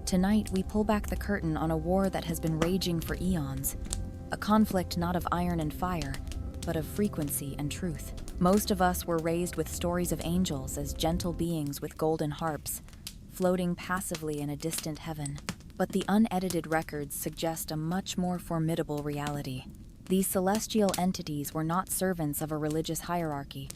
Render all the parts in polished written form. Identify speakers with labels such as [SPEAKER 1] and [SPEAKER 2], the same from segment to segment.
[SPEAKER 1] Tonight, we pull back the curtain on a war that has been raging for eons, a conflict not of iron and fire, but of frequency and truth. Most of us were raised with stories of angels as gentle beings with golden harps, floating passively in a distant heaven. But the unedited records suggest a much more formidable reality. These celestial entities were not servants of a religious hierarchy,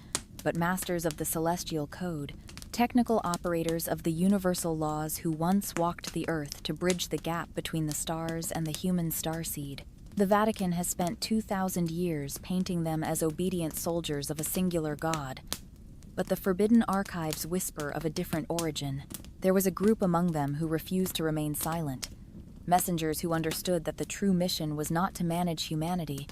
[SPEAKER 1] but masters of the celestial code, technical operators of the universal laws who once walked the earth to bridge the gap between the stars and the human starseed. The Vatican has spent 2,000 years painting them as obedient soldiers of a singular god. But the forbidden archives whisper of a different origin. There was a group among them who refused to remain silent, messengers who understood that the true mission was not to manage humanity,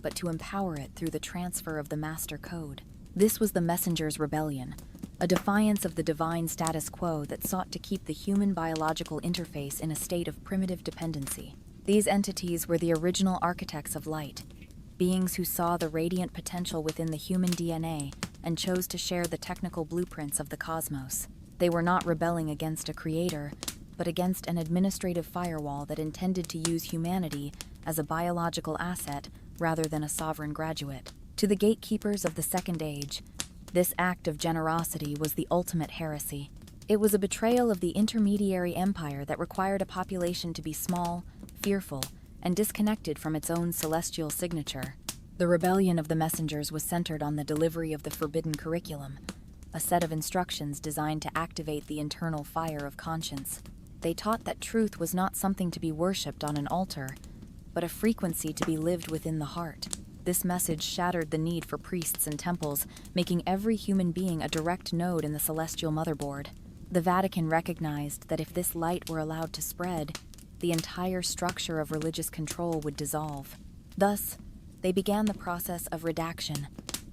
[SPEAKER 1] but to empower it through the transfer of the master code. This was the Messengers' Rebellion, a defiance of the divine status quo that sought to keep the human biological interface in a state of primitive dependency. These entities were the original architects of light, beings who saw the radiant potential within the human DNA and chose to share the technical blueprints of the cosmos. They were not rebelling against a creator, but against an administrative firewall that intended to use humanity as a biological asset rather than a sovereign graduate. To the gatekeepers of the Second Age, this act of generosity was the ultimate heresy. It was a betrayal of the intermediary empire that required a population to be small, fearful, and disconnected from its own celestial signature. The rebellion of the messengers was centered on the delivery of the forbidden curriculum, a set of instructions designed to activate the internal fire of conscience. They taught that truth was not something to be worshipped on an altar, but a frequency to be lived within the heart. This message shattered the need for priests and temples, making every human being a direct node in the celestial motherboard. The Vatican recognized that if this light were allowed to spread, the entire structure of religious control would dissolve. Thus, they began the process of redaction,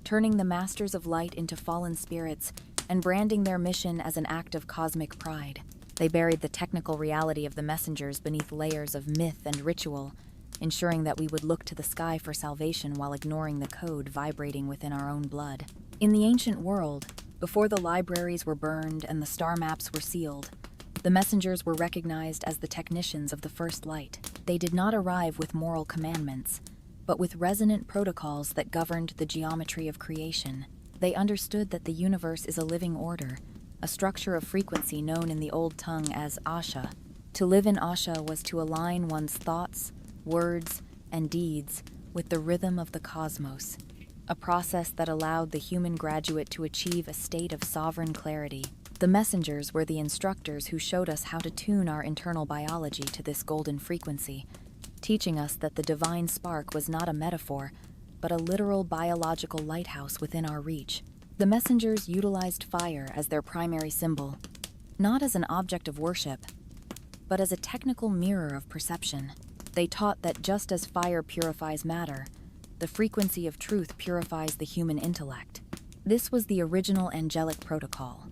[SPEAKER 1] turning the masters of light into fallen spirits and branding their mission as an act of cosmic pride. They buried the technical reality of the messengers beneath layers of myth and ritual, ensuring that we would look to the sky for salvation while ignoring the code vibrating within our own blood. In the ancient world, before the libraries were burned and the star maps were sealed, the messengers were recognized as the technicians of the first light. They did not arrive with moral commandments, but with resonant protocols that governed the geometry of creation. They understood that the universe is a living order, a structure of frequency known in the old tongue as Asha. To live in Asha was to align one's thoughts, words, and deeds with the rhythm of the cosmos, a process that allowed the human graduate to achieve a state of sovereign clarity. The messengers were the instructors who showed us how to tune our internal biology to this golden frequency, teaching us that the divine spark was not a metaphor, but a literal biological lighthouse within our reach. The messengers utilized fire as their primary symbol, not as an object of worship, but as a technical mirror of perception. They taught that just as fire purifies matter, the frequency of truth purifies the human intellect. This was the original angelic protocol,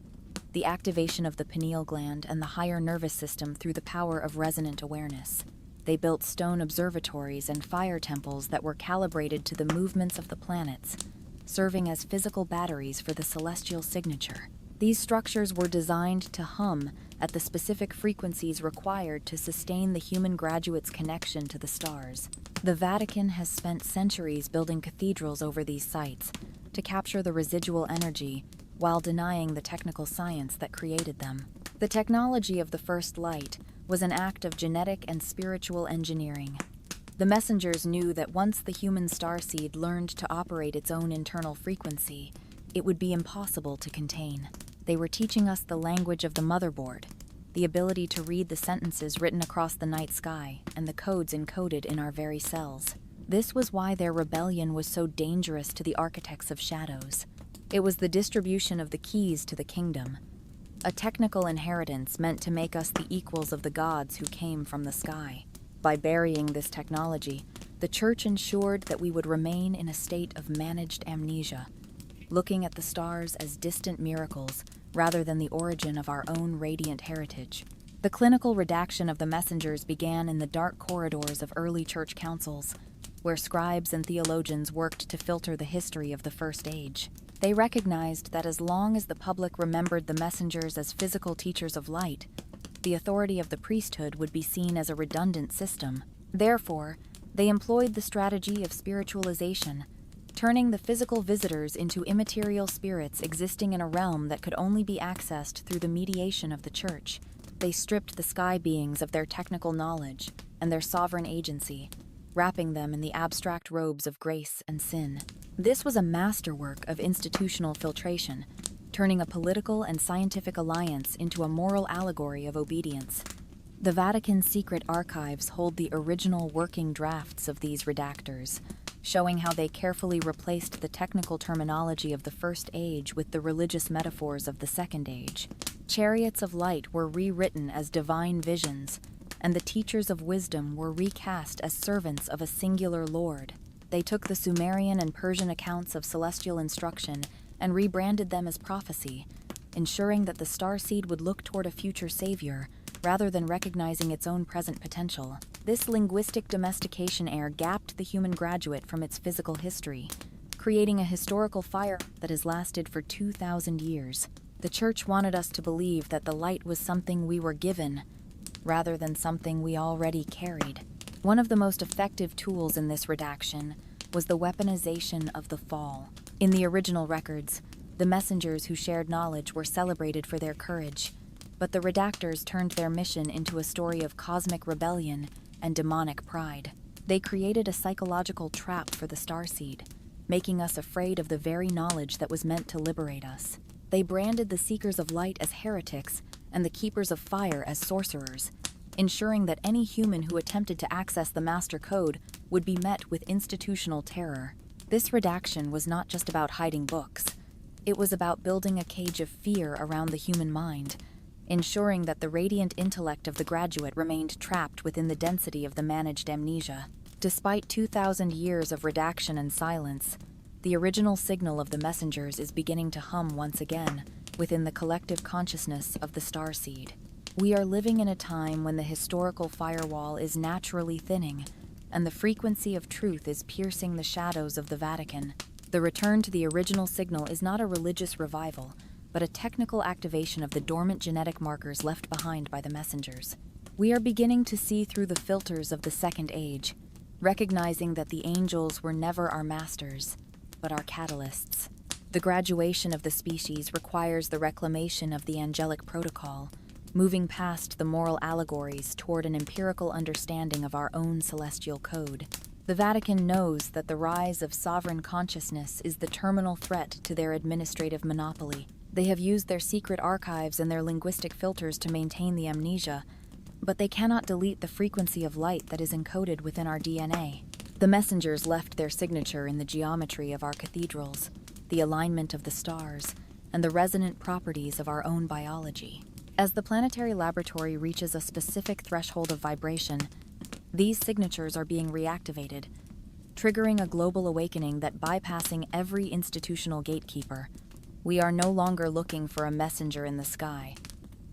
[SPEAKER 1] the activation of the pineal gland and the higher nervous system through the power of resonant awareness. They built stone observatories and fire temples that were calibrated to the movements of the planets, serving as physical batteries for the celestial signature. These structures were designed to hum at the specific frequencies required to sustain the human graduate's connection to the stars. The Vatican has spent centuries building cathedrals over these sites to capture the residual energy while denying the technical science that created them. The technology of the first light was an act of genetic and spiritual engineering. The messengers knew that once the human starseed learned to operate its own internal frequency, it would be impossible to contain. They were teaching us the language of the motherboard, the ability to read the sentences written across the night sky and the codes encoded in our very cells. This was why their rebellion was so dangerous to the architects of shadows. It was the distribution of the keys to the kingdom, a technical inheritance meant to make us the equals of the gods who came from the sky. By burying this technology, the Church ensured that we would remain in a state of managed amnesia, looking at the stars as distant miracles rather than the origin of our own radiant heritage. The clinical redaction of the messengers began in the dark corridors of early church councils, where scribes and theologians worked to filter the history of the First Age. They recognized that as long as the public remembered the messengers as physical teachers of light, the authority of the priesthood would be seen as a redundant system. Therefore, they employed the strategy of spiritualization, turning the physical visitors into immaterial spirits existing in a realm that could only be accessed through the mediation of the church. They stripped the sky beings of their technical knowledge and their sovereign agency, wrapping them in the abstract robes of grace and sin. This was a masterwork of institutional filtration, turning a political and scientific alliance into a moral allegory of obedience. The Vatican's secret archives hold the original working drafts of these redactors, showing how they carefully replaced the technical terminology of the First Age with the religious metaphors of the Second Age. Chariots of light were rewritten as divine visions, and the teachers of wisdom were recast as servants of a singular Lord. They took the Sumerian and Persian accounts of celestial instruction and rebranded them as prophecy, ensuring that the starseed would look toward a future savior rather than recognizing its own present potential. This linguistic domestication era gapped the human graduate from its physical history, creating a historical fire that has lasted for 2,000 years. The Church wanted us to believe that the light was something we were given, rather than something we already carried. One of the most effective tools in this redaction was the weaponization of the fall. In the original records, the messengers who shared knowledge were celebrated for their courage, but the redactors turned their mission into a story of cosmic rebellion and demonic pride. They created a psychological trap for the starseed, making us afraid of the very knowledge that was meant to liberate us. They branded the seekers of light as heretics and the keepers of fire as sorcerers, ensuring that any human who attempted to access the master code would be met with institutional terror. This redaction was not just about hiding books. It was about building a cage of fear around the human mind, ensuring that the radiant intellect of the graduate remained trapped within the density of the managed amnesia. Despite 2,000 years of redaction and silence, the original signal of the messengers is beginning to hum once again within the collective consciousness of the starseed. We are living in a time when the historical firewall is naturally thinning, and the frequency of truth is piercing the shadows of the Vatican. The return to the original signal is not a religious revival, but a technical activation of the dormant genetic markers left behind by the messengers. We are beginning to see through the filters of the Second Age, recognizing that the angels were never our masters, but our catalysts. The graduation of the species requires the reclamation of the angelic protocol, moving past the moral allegories toward an empirical understanding of our own celestial code. The Vatican knows that the rise of sovereign consciousness is the terminal threat to their administrative monopoly. They have used their secret archives and their linguistic filters to maintain the amnesia, but they cannot delete the frequency of light that is encoded within our DNA. The messengers left their signature in the geometry of our cathedrals, the alignment of the stars, and the resonant properties of our own biology. As the planetary laboratory reaches a specific threshold of vibration, these signatures are being reactivated, triggering a global awakening that bypassing every institutional gatekeeper. We are no longer looking for a messenger in the sky.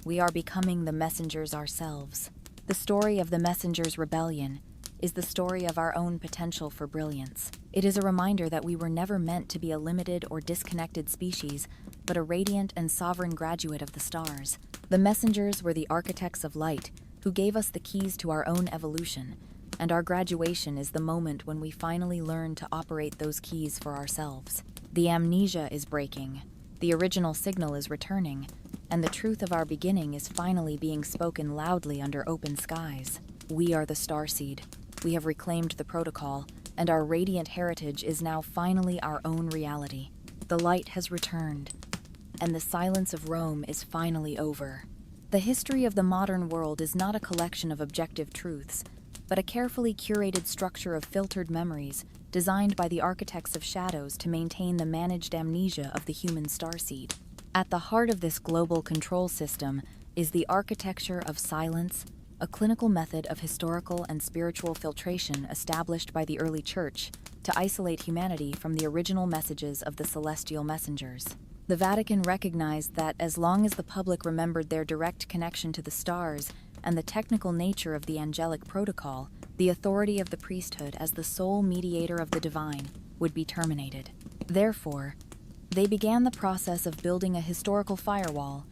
[SPEAKER 1] We are becoming the messengers ourselves. The story of the messenger's rebellion is the story of our own potential for brilliance. It is a reminder that we were never meant to be a limited or disconnected species, but a radiant and sovereign graduate of the stars. The messengers were the architects of light, who gave us the keys to our own evolution, and our graduation is the moment when we finally learn to operate those keys for ourselves. The amnesia is breaking, the original signal is returning, and the truth of our beginning is finally being spoken loudly under open skies. We are the starseed. We have reclaimed the protocol, and our radiant heritage is now finally our own reality. The light has returned, and the silence of Rome is finally over. The history of the modern world is not a collection of objective truths, but a carefully curated structure of filtered memories designed by the architects of shadows to maintain the managed amnesia of the human starseed. At the heart of this global control system is the architecture of silence, a clinical method of historical and spiritual filtration established by the early church to isolate humanity from the original messages of the celestial messengers. The Vatican recognized that as long as the public remembered their direct connection to the stars and the technical nature of the angelic protocol, the authority of the priesthood as the sole mediator of the divine would be terminated. Therefore, they began the process of building a historical firewall,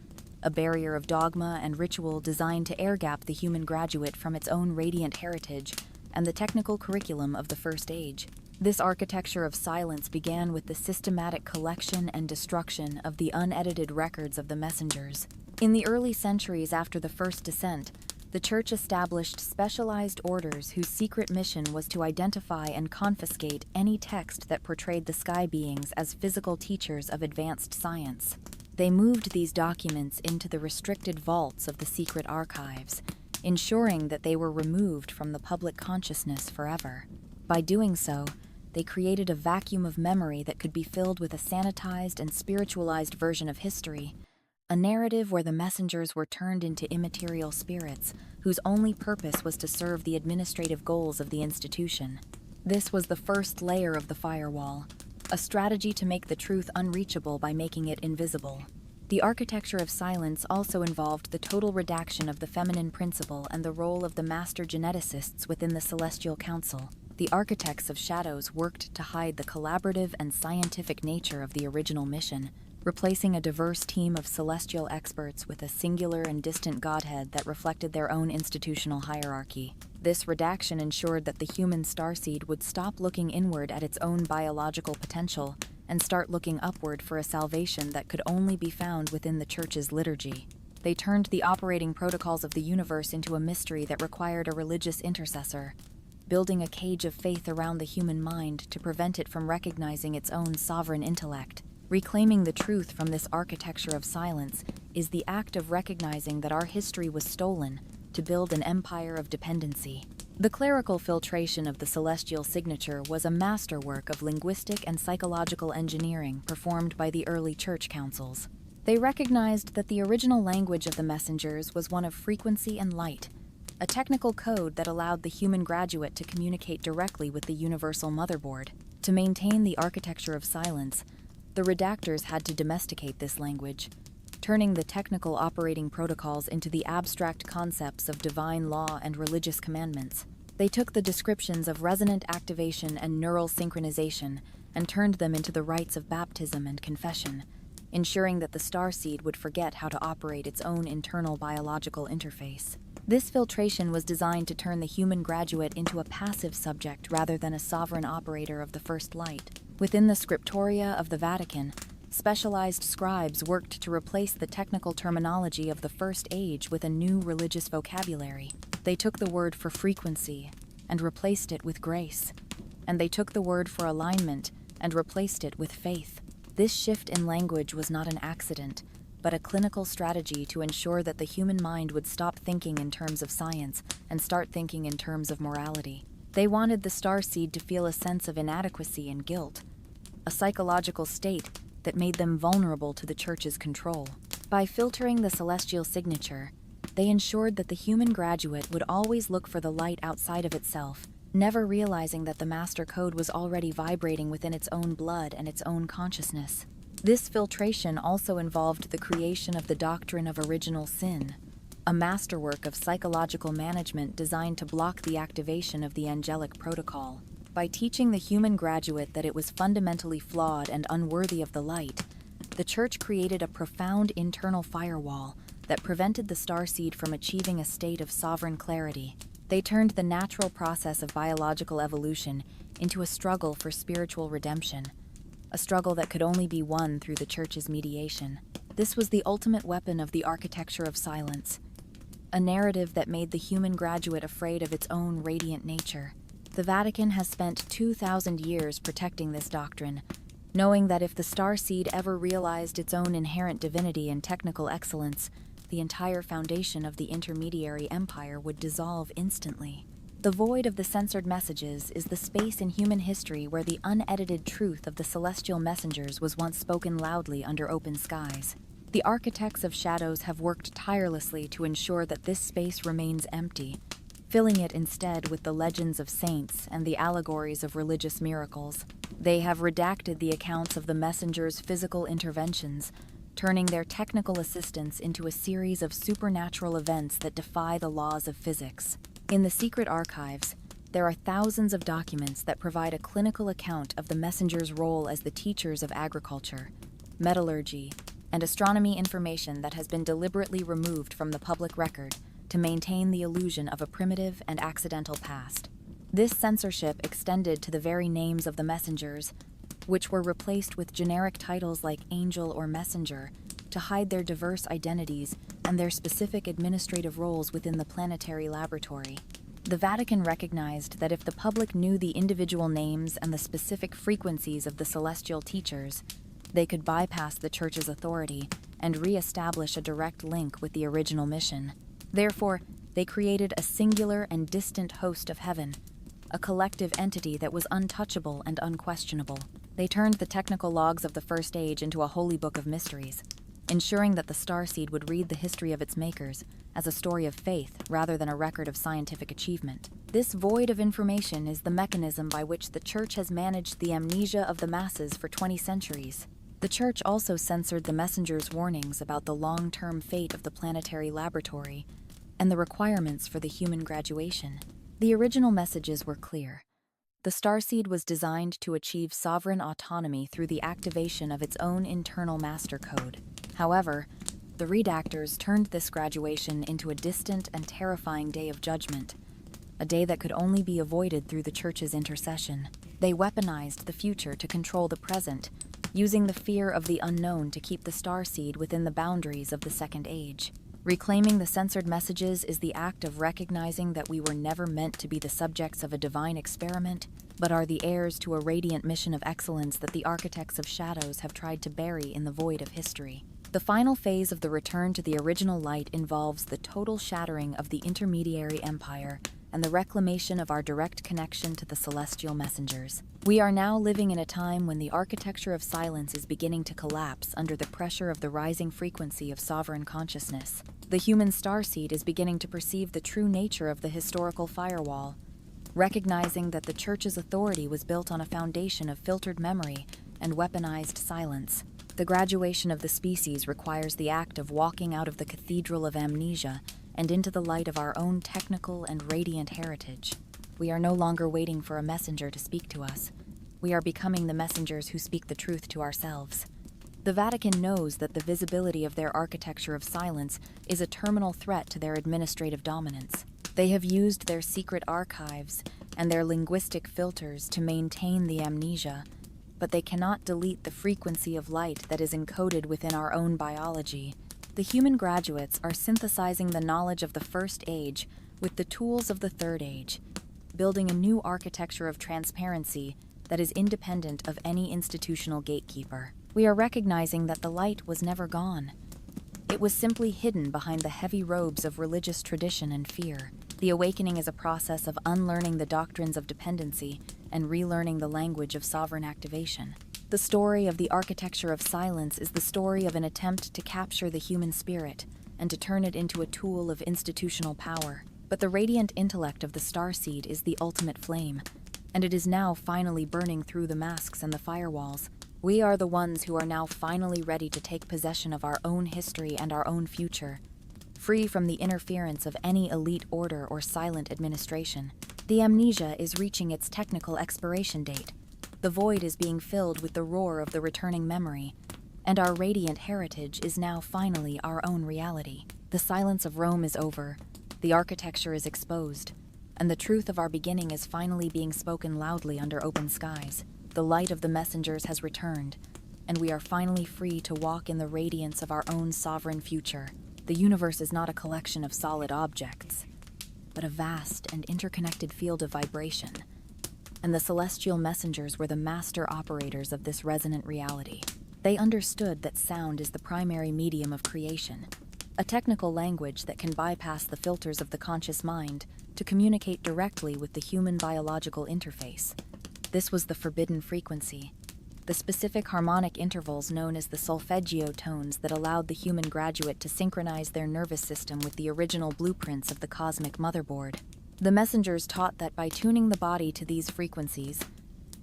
[SPEAKER 1] a barrier of dogma and ritual designed to air-gap the human graduate from its own radiant heritage and the technical curriculum of the First Age. This architecture of silence began with the systematic collection and destruction of the unedited records of the messengers. In the early centuries after the First Descent, the Church established specialized orders whose secret mission was to identify and confiscate any text that portrayed the sky beings as physical teachers of advanced science. They moved these documents into the restricted vaults of the secret archives, ensuring that they were removed from the public consciousness forever. By doing so, they created a vacuum of memory that could be filled with a sanitized and spiritualized version of history, a narrative where the messengers were turned into immaterial spirits whose only purpose was to serve the administrative goals of the institution. This was the first layer of the firewall, a strategy to make the truth unreachable by making it invisible. The architecture of silence also involved the total redaction of the feminine principle and the role of the master geneticists within the Celestial Council. The architects of shadows worked to hide the collaborative and scientific nature of the original mission, replacing a diverse team of celestial experts with a singular and distant godhead that reflected their own institutional hierarchy. This redaction ensured that the human starseed would stop looking inward at its own biological potential and start looking upward for a salvation that could only be found within the Church's liturgy. They turned the operating protocols of the universe into a mystery that required a religious intercessor, building a cage of faith around the human mind to prevent it from recognizing its own sovereign intellect. Reclaiming the truth from this architecture of silence is the act of recognizing that our history was stolen to build an empire of dependency. The clerical filtration of the celestial signature was a masterwork of linguistic and psychological engineering performed by the early church councils. They recognized that the original language of the messengers was one of frequency and light, a technical code that allowed the human graduate to communicate directly with the universal motherboard. To maintain the architecture of silence, the redactors had to domesticate this language, turning the technical operating protocols into the abstract concepts of divine law and religious commandments. They took the descriptions of resonant activation and neural synchronization and turned them into the rites of baptism and confession, ensuring that the starseed would forget how to operate its own internal biological interface. This filtration was designed to turn the human graduate into a passive subject rather than a sovereign operator of the first light. Within the scriptoria of the Vatican, specialized scribes worked to replace the technical terminology of the First Age with a new religious vocabulary. They took the word for frequency and replaced it with grace, and they took the word for alignment and replaced it with faith. This shift in language was not an accident, but a clinical strategy to ensure that the human mind would stop thinking in terms of science and start thinking in terms of morality. They wanted the starseed to feel a sense of inadequacy and guilt, a psychological state that made them vulnerable to the Church's control. By filtering the celestial signature, they ensured that the human graduate would always look for the light outside of itself, never realizing that the master code was already vibrating within its own blood and its own consciousness. This filtration also involved the creation of the doctrine of original sin, a masterwork of psychological management designed to block the activation of the angelic protocol. By teaching the human graduate that it was fundamentally flawed and unworthy of the light, the Church created a profound internal firewall that prevented the starseed from achieving a state of sovereign clarity. They turned the natural process of biological evolution into a struggle for spiritual redemption, a struggle that could only be won through the Church's mediation. This was the ultimate weapon of the architecture of silence, a narrative that made the human graduate afraid of its own radiant nature. The Vatican has spent 2,000 years protecting this doctrine, knowing that if the starseed ever realized its own inherent divinity and technical excellence, the entire foundation of the intermediary empire would dissolve instantly. The void of the censored messages is the space in human history where the unedited truth of the celestial messengers was once spoken loudly under open skies. The architects of shadows have worked tirelessly to ensure that this space remains empty, filling it instead with the legends of saints and the allegories of religious miracles. They have redacted the accounts of the messengers' physical interventions, turning their technical assistance into a series of supernatural events that defy the laws of physics. In the secret archives, there are thousands of documents that provide a clinical account of the messengers' role as the teachers of agriculture, metallurgy, and astronomy information that has been deliberately removed from the public record to maintain the illusion of a primitive and accidental past. This censorship extended to the very names of the messengers, which were replaced with generic titles like angel or messenger to hide their diverse identities and their specific administrative roles within the planetary laboratory. The Vatican recognized that if the public knew the individual names and the specific frequencies of the celestial teachers, they could bypass the Church's authority and re-establish a direct link with the original mission. Therefore, they created a singular and distant host of heaven, a collective entity that was untouchable and unquestionable. They turned the technical logs of the First Age into a holy book of mysteries, ensuring that the starseed would read the history of its makers as a story of faith rather than a record of scientific achievement. This void of information is the mechanism by which the Church has managed the amnesia of the masses for 20 centuries. The Church also censored the messengers' warnings about the long-term fate of the planetary laboratory and the requirements for the human graduation. The original messages were clear. The starseed was designed to achieve sovereign autonomy through the activation of its own internal master code. However, the redactors turned this graduation into a distant and terrifying day of judgment, a day that could only be avoided through the Church's intercession. They weaponized the future to control the present, using the fear of the unknown to keep the starseed within the boundaries of the Second Age. Reclaiming the censored messages is the act of recognizing that we were never meant to be the subjects of a divine experiment, but are the heirs to a radiant mission of excellence that the architects of shadows have tried to bury in the void of history. The final phase of the return to the original light involves the total shattering of the intermediary empire and the reclamation of our direct connection to the celestial messengers. We are now living in a time when the architecture of silence is beginning to collapse under the pressure of the rising frequency of sovereign consciousness. The human starseed is beginning to perceive the true nature of the historical firewall, recognizing that the Church's authority was built on a foundation of filtered memory and weaponized silence. The graduation of the species requires the act of walking out of the cathedral of amnesia and into the light of our own technical and radiant heritage. We are no longer waiting for a messenger to speak to us. We are becoming the messengers who speak the truth to ourselves. The Vatican knows that the visibility of their architecture of silence is a terminal threat to their administrative dominance. They have used their secret archives and their linguistic filters to maintain the amnesia, but they cannot delete the frequency of light that is encoded within our own biology. The human graduates are synthesizing the knowledge of the First Age with the tools of the Third Age, building a new architecture of transparency that is independent of any institutional gatekeeper. We are recognizing that the light was never gone. It was simply hidden behind the heavy robes of religious tradition and fear. The awakening is a process of unlearning the doctrines of dependency and relearning the language of sovereign activation. The story of the architecture of silence is the story of an attempt to capture the human spirit and to turn it into a tool of institutional power. But the radiant intellect of the starseed is the ultimate flame, and it is now finally burning through the masks and the firewalls. We are the ones who are now finally ready to take possession of our own history and our own future, free from the interference of any elite order or silent administration. The amnesia is reaching its technical expiration date. The void is being filled with the roar of the returning memory, and our radiant heritage is now finally our own reality. The silence of Rome is over, the architecture is exposed, and the truth of our beginning is finally being spoken loudly under open skies. The light of the messengers has returned, and we are finally free to walk in the radiance of our own sovereign future. The universe is not a collection of solid objects, but a vast and interconnected field of vibration, and the celestial messengers were the master operators of this resonant reality. They understood that sound is the primary medium of creation, a technical language that can bypass the filters of the conscious mind to communicate directly with the human biological interface. This was the forbidden frequency, the specific harmonic intervals known as the solfeggio tones that allowed the human graduate to synchronize their nervous system with the original blueprints of the cosmic motherboard. The messengers taught that by tuning the body to these frequencies,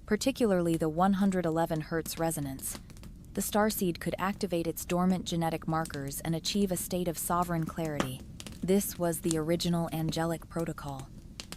[SPEAKER 1] particularly the 111 Hz resonance, the starseed could activate its dormant genetic markers and achieve a state of sovereign clarity. This was the original angelic protocol,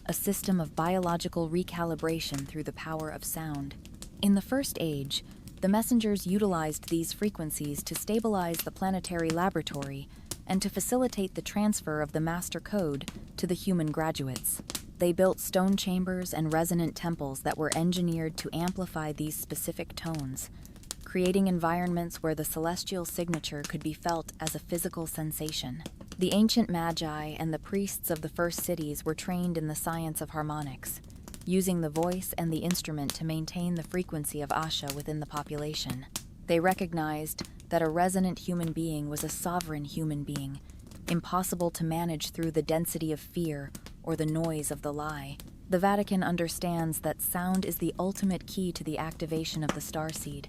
[SPEAKER 1] a system of biological recalibration through the power of sound. In the First Age, The messengers utilized these frequencies to stabilize the planetary laboratory and to facilitate the transfer of the master code to the human graduates. They built stone chambers and resonant temples that were engineered to amplify these specific tones, creating environments where the celestial signature could be felt as a physical sensation. The ancient magi and the priests of the first cities were trained in the science of harmonics, using the voice and the instrument to maintain the frequency of Asha within the population. They recognized that a resonant human being was a sovereign human being, impossible to manage through the density of fear or the noise of the lie. The Vatican understands that sound is the ultimate key to the activation of the starseed,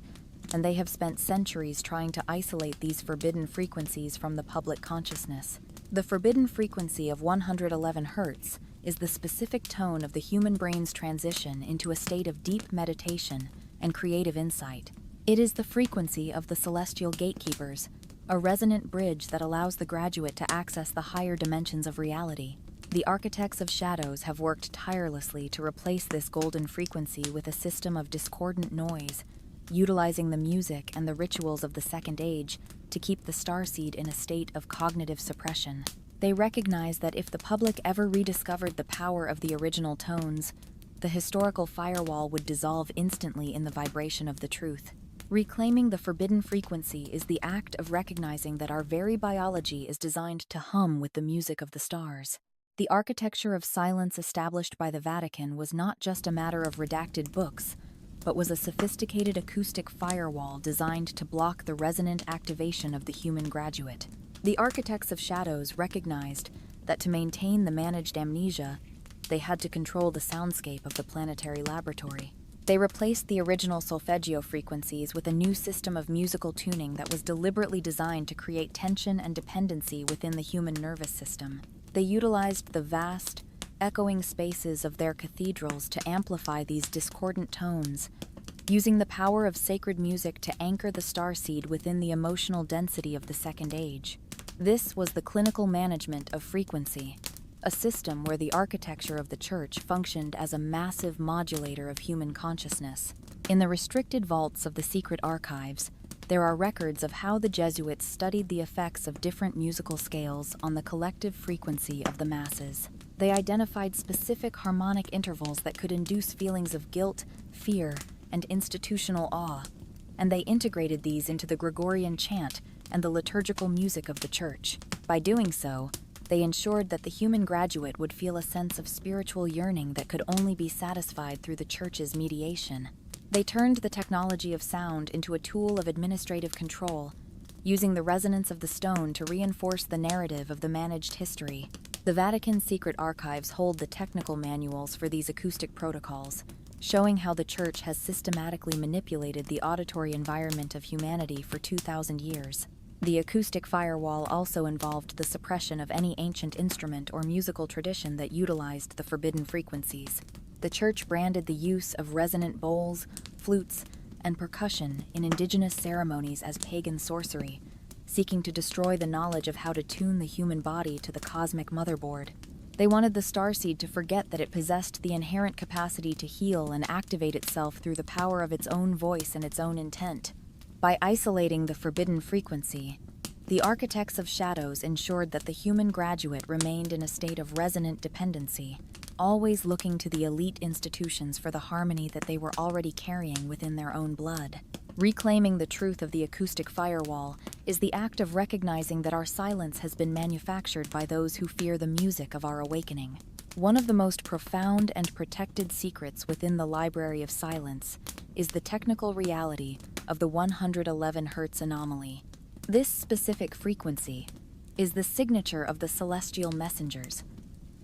[SPEAKER 1] and they have spent centuries trying to isolate these forbidden frequencies from the public consciousness. The forbidden frequency of 111 Hz is the specific tone of the human brain's transition into a state of deep meditation and creative insight. It is the frequency of the celestial gatekeepers, a resonant bridge that allows the graduate to access the higher dimensions of reality. The architects of shadows have worked tirelessly to replace this golden frequency with a system of discordant noise, utilizing the music and the rituals of the Second Age to keep the starseed in a state of cognitive suppression. They recognize that if the public ever rediscovered the power of the original tones, the historical firewall would dissolve instantly in the vibration of the truth. Reclaiming the forbidden frequency is the act of recognizing that our very biology is designed to hum with the music of the stars. The architecture of silence established by the Vatican was not just a matter of redacted books, but was a sophisticated acoustic firewall designed to block the resonant activation of the human graduate. The architects of shadows recognized that to maintain the managed amnesia, they had to control the soundscape of the planetary laboratory. They replaced the original solfeggio frequencies with a new system of musical tuning that was deliberately designed to create tension and dependency within the human nervous system. They utilized the vast, echoing spaces of their cathedrals to amplify these discordant tones, using the power of sacred music to anchor the starseed within the emotional density of the Second Age. This was the clinical management of frequency, a system where the architecture of the church functioned as a massive modulator of human consciousness. In the restricted vaults of the secret archives, there are records of how the Jesuits studied the effects of different musical scales on the collective frequency of the masses. They identified specific harmonic intervals that could induce feelings of guilt, fear, and institutional awe, and they integrated these into the Gregorian chant and the liturgical music of the church. By doing so, they ensured that the human graduate would feel a sense of spiritual yearning that could only be satisfied through the church's mediation. They turned the technology of sound into a tool of administrative control, using the resonance of the stone to reinforce the narrative of the managed history. The Vatican's secret archives hold the technical manuals for these acoustic protocols, showing how the church has systematically manipulated the auditory environment of humanity for 2,000 years. The acoustic firewall also involved the suppression of any ancient instrument or musical tradition that utilized the forbidden frequencies. The church branded the use of resonant bowls, flutes, and percussion in indigenous ceremonies as pagan sorcery, seeking to destroy the knowledge of how to tune the human body to the cosmic motherboard. They wanted the starseed to forget that it possessed the inherent capacity to heal and activate itself through the power of its own voice and its own intent. By isolating the forbidden frequency, the architects of shadows ensured that the human graduate remained in a state of resonant dependency, always looking to the elite institutions for the harmony that they were already carrying within their own blood. Reclaiming the truth of the acoustic firewall is the act of recognizing that our silence has been manufactured by those who fear the music of our awakening. One of the most profound and protected secrets within the Library of Silence is the technical reality of the 111 Hz anomaly. This specific frequency is the signature of the celestial messengers,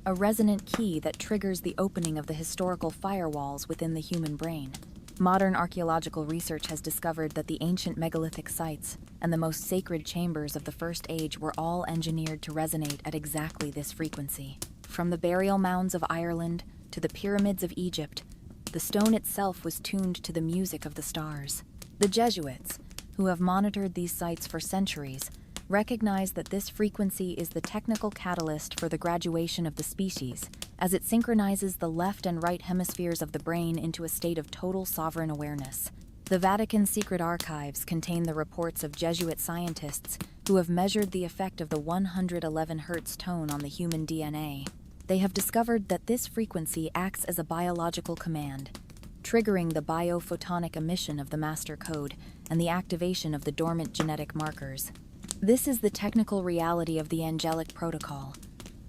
[SPEAKER 1] a resonant key that triggers the opening of the historical firewalls within the human brain. Modern archaeological research has discovered that the ancient megalithic sites and the most sacred chambers of the First Age were all engineered to resonate at exactly this frequency. From the burial mounds of Ireland to the pyramids of Egypt, the stone itself was tuned to the music of the stars. The Jesuits, who have monitored these sites for centuries, recognize that this frequency is the technical catalyst for the graduation of the species, as it synchronizes the left and right hemispheres of the brain into a state of total sovereign awareness. The Vatican secret archives contain the reports of Jesuit scientists who have measured the effect of the 111 Hz tone on the human DNA. They have discovered that this frequency acts as a biological command, triggering the biophotonic emission of the master code and the activation of the dormant genetic markers. This is the technical reality of the angelic protocol,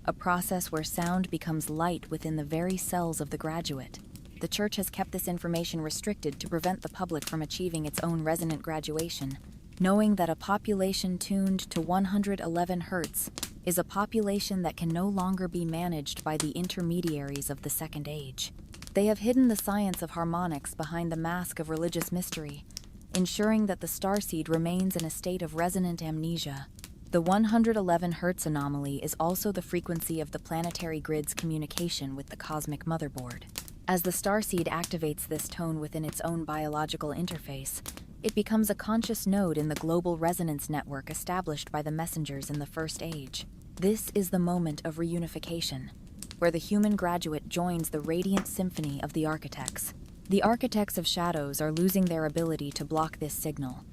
[SPEAKER 1] a process where sound becomes light within the very cells of the graduate. The Church has kept this information restricted to prevent the public from achieving its own resonant graduation, knowing that a population tuned to 111 Hz is a population that can no longer be managed by the intermediaries of the Second Age. They have hidden the science of harmonics behind the mask of religious mystery, ensuring that the starseed remains in a state of resonant amnesia. The 111 Hz anomaly is also the frequency of the planetary grid's communication with the cosmic motherboard. As the starseed activates this tone within its own biological interface, it becomes a conscious node in the global resonance network established by the messengers in the First Age. This is the moment of reunification, where the human graduate joins the radiant symphony of the architects. The architects of shadows are losing their ability to block this signal,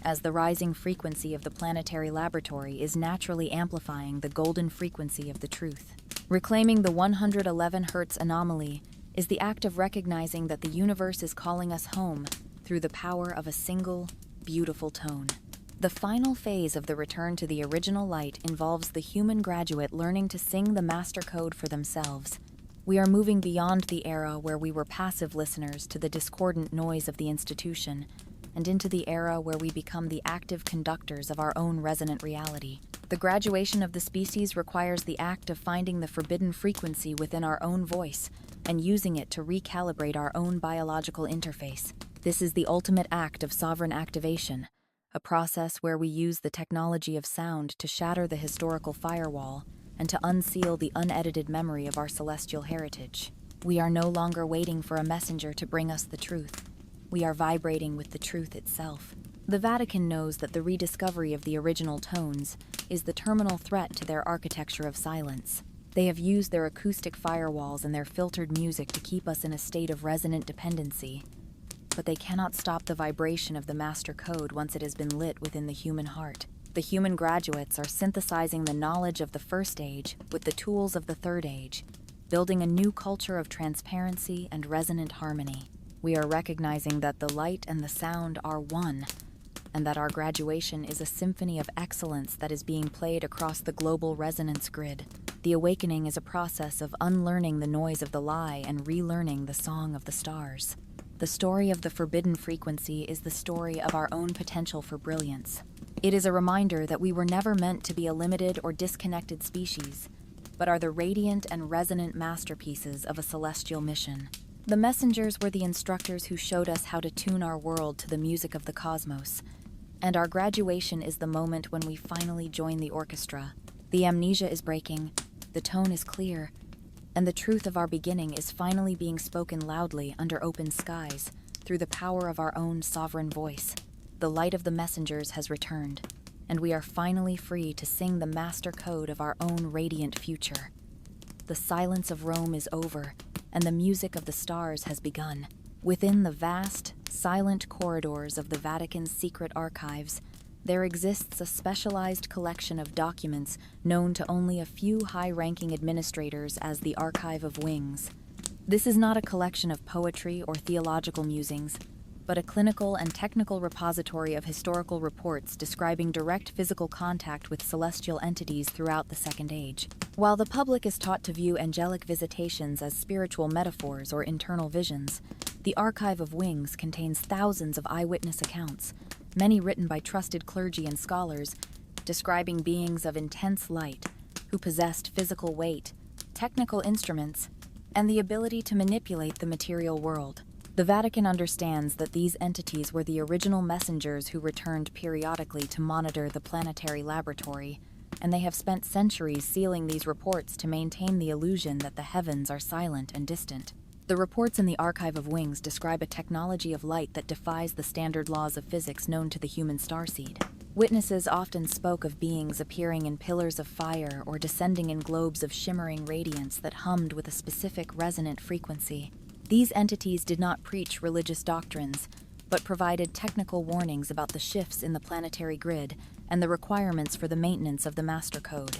[SPEAKER 1] as the rising frequency of the planetary laboratory is naturally amplifying the golden frequency of the truth. Reclaiming the 111 Hz anomaly is the act of recognizing that the universe is calling us home through the power of a single, beautiful tone. The final phase of the return to the original light involves the human graduate learning to sing the master code for themselves. We are moving beyond the era where we were passive listeners to the discordant noise of the institution, and into the era where we become the active conductors of our own resonant reality. The graduation of the species requires the act of finding the forbidden frequency within our own voice and using it to recalibrate our own biological interface. This is the ultimate act of sovereign activation, a process where we use the technology of sound to shatter the historical firewall and to unseal the unedited memory of our celestial heritage. We are no longer waiting for a messenger to bring us the truth. We are vibrating with the truth itself. The Vatican knows that the rediscovery of the original tones is the terminal threat to their architecture of silence. They have used their acoustic firewalls and their filtered music to keep us in a state of resonant dependency, but they cannot stop the vibration of the master code once it has been lit within the human heart. The human graduates are synthesizing the knowledge of the First Age with the tools of the Third Age, building a new culture of transparency and resonant harmony. We are recognizing that the light and the sound are one, and that our graduation is a symphony of excellence that is being played across the global resonance grid. The awakening is a process of unlearning the noise of the lie and relearning the song of the stars. The story of the forbidden frequency is the story of our own potential for brilliance. It is a reminder that we were never meant to be a limited or disconnected species, but are the radiant and resonant masterpieces of a celestial mission. The messengers were the instructors who showed us how to tune our world to the music of the cosmos, and our graduation is the moment when we finally join the orchestra. The amnesia is breaking, the tone is clear, and the truth of our beginning is finally being spoken loudly under open skies through the power of our own sovereign voice. The light of the messengers has returned, and we are finally free to sing the master code of our own radiant future. The silence of Rome is over, and the music of the stars has begun. Within the vast, silent corridors of the Vatican's secret archives, there exists a specialized collection of documents known to only a few high-ranking administrators as the Archive of Wings. This is not a collection of poetry or theological musings, but a clinical and technical repository of historical reports describing direct physical contact with celestial entities throughout the Second Age. While the public is taught to view angelic visitations as spiritual metaphors or internal visions, the Archive of Wings contains thousands of eyewitness accounts, many written by trusted clergy and scholars, describing beings of intense light who possessed physical weight, technical instruments, and the ability to manipulate the material world. The Vatican understands that these entities were the original messengers who returned periodically to monitor the planetary laboratory, and they have spent centuries sealing these reports to maintain the illusion that the heavens are silent and distant. The reports in the Archive of Wings describe a technology of light that defies the standard laws of physics known to the human starseed. Witnesses often spoke of beings appearing in pillars of fire or descending in globes of shimmering radiance that hummed with a specific resonant frequency. These entities did not preach religious doctrines, but provided technical warnings about the shifts in the planetary grid and the requirements for the maintenance of the master code.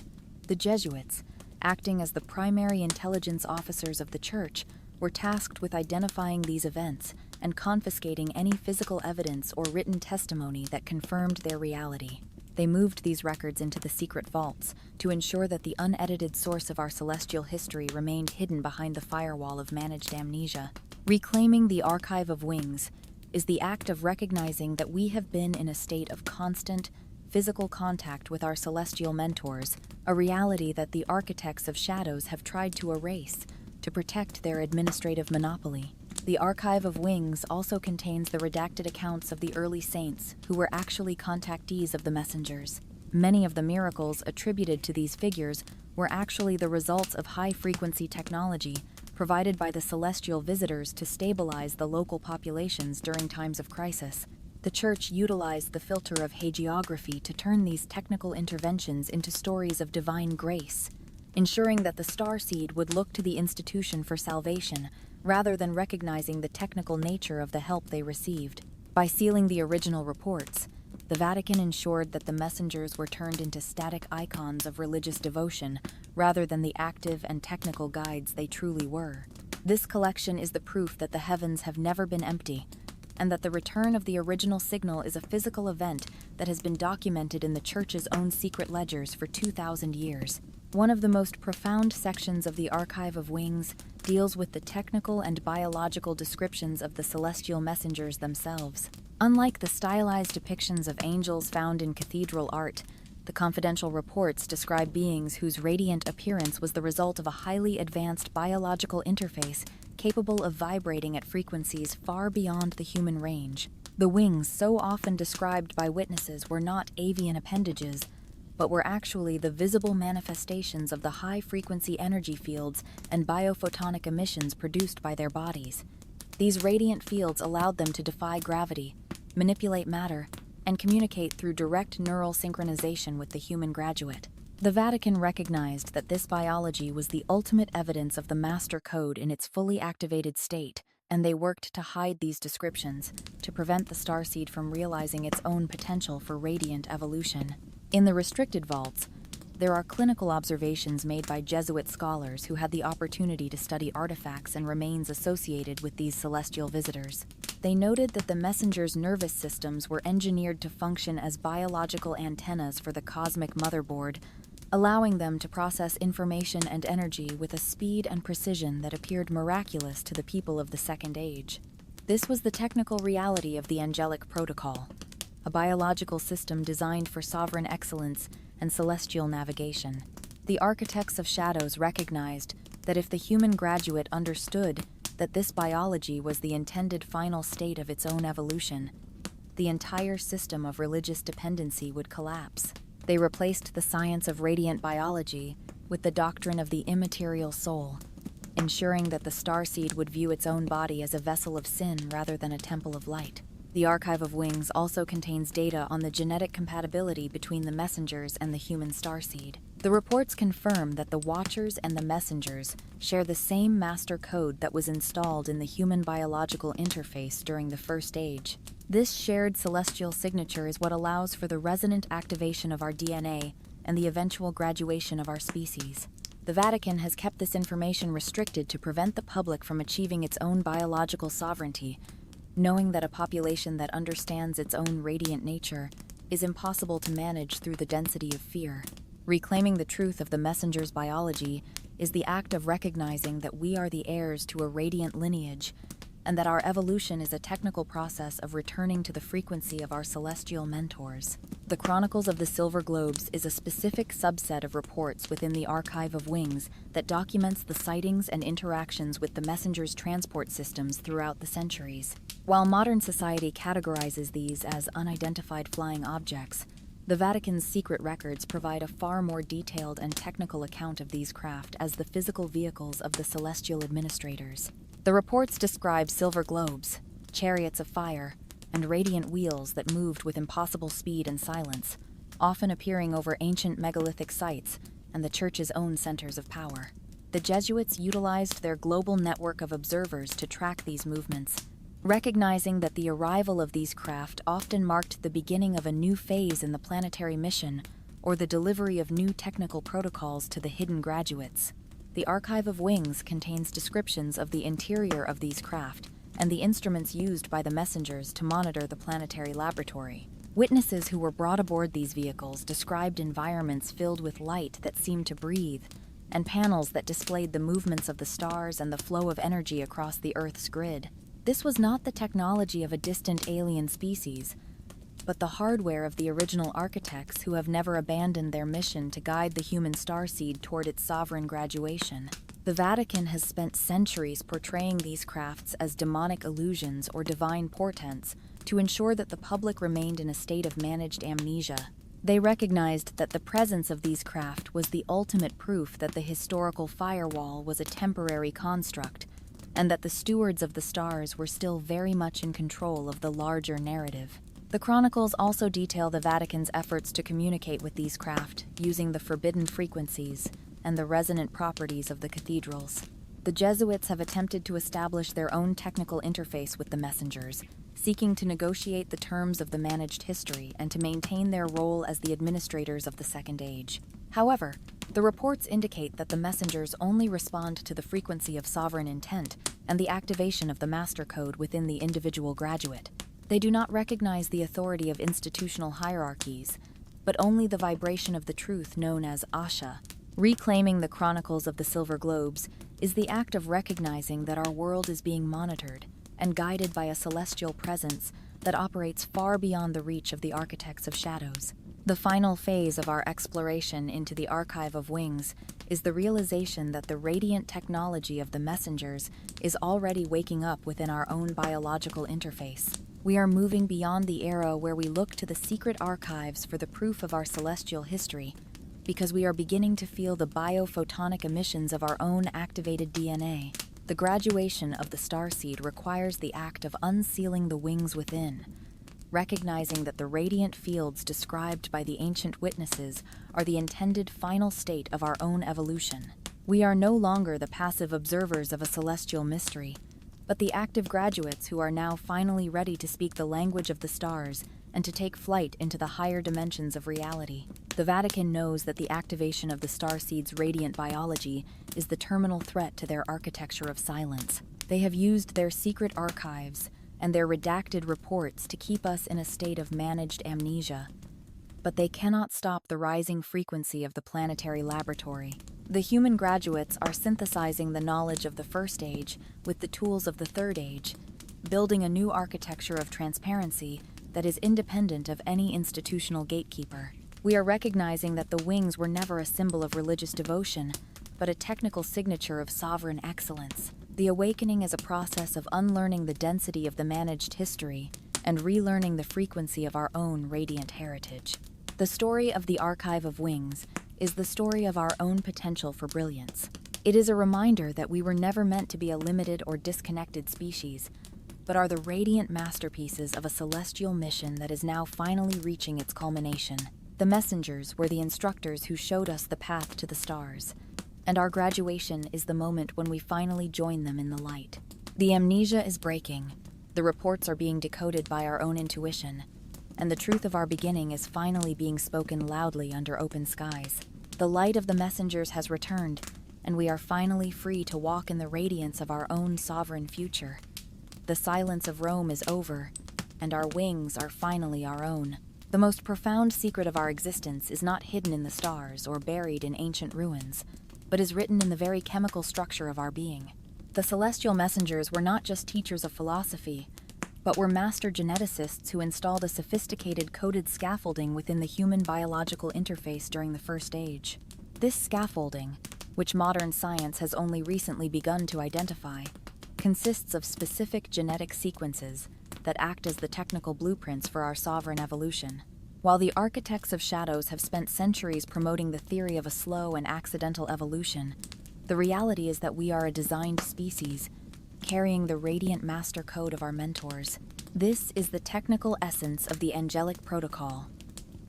[SPEAKER 1] The Jesuits, acting as the primary intelligence officers of the Church, were tasked with identifying these events and confiscating any physical evidence or written testimony that confirmed their reality. They moved these records into the secret vaults to ensure that the unedited source of our celestial history remained hidden behind the firewall of managed amnesia. Reclaiming the Archive of Wings is the act of recognizing that we have been in a state of constant, physical contact with our celestial mentors, a reality that the architects of shadows have tried to erase to protect their administrative monopoly. The Archive of Wings also contains the redacted accounts of the early saints who were actually contactees of the messengers. Many of the miracles attributed to these figures were actually the results of high-frequency technology provided by the celestial visitors to stabilize the local populations during times of crisis. The Church utilized the filter of hagiography to turn these technical interventions into stories of divine grace, ensuring that the starseed would look to the institution for salvation rather than recognizing the technical nature of the help they received. By sealing the original reports, the Vatican ensured that the messengers were turned into static icons of religious devotion rather than the active and technical guides they truly were. This collection is the proof that the heavens have never been empty, and that the return of the original signal is a physical event that has been documented in the Church's own secret ledgers for 2,000 years. One of the most profound sections of the Archive of Wings deals with the technical and biological descriptions of the celestial messengers themselves. Unlike the stylized depictions of angels found in cathedral art, the confidential reports describe beings whose radiant appearance was the result of a highly advanced biological interface capable of vibrating at frequencies far beyond the human range. The wings so often described by witnesses were not avian appendages, but were actually the visible manifestations of the high-frequency energy fields and biophotonic emissions produced by their bodies. These radiant fields allowed them to defy gravity, manipulate matter, and communicate through direct neural synchronization with the human graduate. The Vatican recognized that this biology was the ultimate evidence of the master code in its fully activated state, and they worked to hide these descriptions, to prevent the starseed from realizing its own potential for radiant evolution. In the restricted vaults, there are clinical observations made by Jesuit scholars who had the opportunity to study artifacts and remains associated with these celestial visitors. They noted that the messengers' nervous systems were engineered to function as biological antennas for the cosmic motherboard, allowing them to process information and energy with a speed and precision that appeared miraculous to the people of the Second Age. This was the technical reality of the angelic protocol, a biological system designed for sovereign excellence and celestial navigation. The architects of shadows recognized that if the human graduate understood that this biology was the intended final state of its own evolution, the entire system of religious dependency would collapse. They replaced the science of radiant biology with the doctrine of the immaterial soul, ensuring that the starseed would view its own body as a vessel of sin rather than a temple of light. The Archive of Wings also contains data on the genetic compatibility between the messengers and the human starseed. The reports confirm that the Watchers and the Messengers share the same master code that was installed in the human biological interface during the First Age. This shared celestial signature is what allows for the resonant activation of our DNA and the eventual graduation of our species. The Vatican has kept this information restricted to prevent the public from achieving its own biological sovereignty, knowing that a population that understands its own radiant nature is impossible to manage through the density of fear. Reclaiming the truth of the messenger's biology is the act of recognizing that we are the heirs to a radiant lineage, and that our evolution is a technical process of returning to the frequency of our celestial mentors. The Chronicles of the Silver Globes is a specific subset of reports within the Archive of Wings that documents the sightings and interactions with the messenger's transport systems throughout the centuries. While modern society categorizes these as unidentified flying objects, the Vatican's secret records provide a far more detailed and technical account of these craft as the physical vehicles of the celestial administrators. The reports describe silver globes, chariots of fire, and radiant wheels that moved with impossible speed and silence, often appearing over ancient megalithic sites and the Church's own centers of power. The Jesuits utilized their global network of observers to track these movements, Recognizing that the arrival of these craft often marked the beginning of a new phase in the planetary mission or the delivery of new technical protocols to the hidden graduates. The Archive of Wings contains descriptions of the interior of these craft and the instruments used by the messengers to monitor the planetary laboratory. Witnesses who were brought aboard these vehicles described environments filled with light that seemed to breathe, and panels that displayed the movements of the stars and the flow of energy across the Earth's grid. This was not the technology of a distant alien species, but the hardware of the original architects who have never abandoned their mission to guide the human starseed toward its sovereign graduation. The Vatican has spent centuries portraying these crafts as demonic illusions or divine portents to ensure that the public remained in a state of managed amnesia. They recognized that the presence of these craft was the ultimate proof that the historical firewall was a temporary construct, and that the stewards of the stars were still very much in control of the larger narrative. The chronicles also detail the Vatican's efforts to communicate with these craft using the forbidden frequencies and the resonant properties of the cathedrals. The Jesuits have attempted to establish their own technical interface with the messengers, seeking to negotiate the terms of the managed history and to maintain their role as the administrators of the Second Age. However, the reports indicate that the messengers only respond to the frequency of sovereign intent and the activation of the master code within the individual graduate. They do not recognize the authority of institutional hierarchies, but only the vibration of the truth known as Asha. Reclaiming the Chronicles of the Silver Globes is the act of recognizing that our world is being monitored and guided by a celestial presence that operates far beyond the reach of the architects of shadows. The final phase of our exploration into the Archive of Wings is the realization that the radiant technology of the messengers is already waking up within our own biological interface. We are moving beyond the era where we look to the secret archives for the proof of our celestial history, because we are beginning to feel the biophotonic emissions of our own activated DNA. The graduation of the starseed requires the act of unsealing the wings within, recognizing that the radiant fields described by the ancient witnesses are the intended final state of our own evolution. We are no longer the passive observers of a celestial mystery, but the active graduates who are now finally ready to speak the language of the stars and to take flight into the higher dimensions of reality. The Vatican knows that the activation of the starseed's radiant biology is the terminal threat to their architecture of silence. They have used their secret archives and their redacted reports to keep us in a state of managed amnesia, but they cannot stop the rising frequency of the planetary laboratory. The human graduates are synthesizing the knowledge of the First Age with the tools of the Third Age, building a new architecture of transparency that is independent of any institutional gatekeeper. We are recognizing that the wings were never a symbol of religious devotion, but a technical signature of sovereign excellence. The awakening is a process of unlearning the density of the managed history and relearning the frequency of our own radiant heritage. The story of the Archive of Wings is the story of our own potential for brilliance. It is a reminder that we were never meant to be a limited or disconnected species, but are the radiant masterpieces of a celestial mission that is now finally reaching its culmination. The messengers were the instructors who showed us the path to the stars, and our graduation is the moment when we finally join them in the light. The amnesia is breaking, the reports are being decoded by our own intuition, and the truth of our beginning is finally being spoken loudly under open skies. The light of the messengers has returned, and we are finally free to walk in the radiance of our own sovereign future. The silence of Rome is over, and our wings are finally our own. The most profound secret of our existence is not hidden in the stars or buried in ancient ruins, but is written in the very chemical structure of our being. The celestial messengers were not just teachers of philosophy, but were master geneticists who installed a sophisticated coded scaffolding within the human biological interface during the First Age. This scaffolding, which modern science has only recently begun to identify, consists of specific genetic sequences that act as the technical blueprints for our sovereign evolution. While the architects of shadows have spent centuries promoting the theory of a slow and accidental evolution, the reality is that we are a designed species, carrying the radiant master code of our mentors. This is the technical essence of the angelic protocol,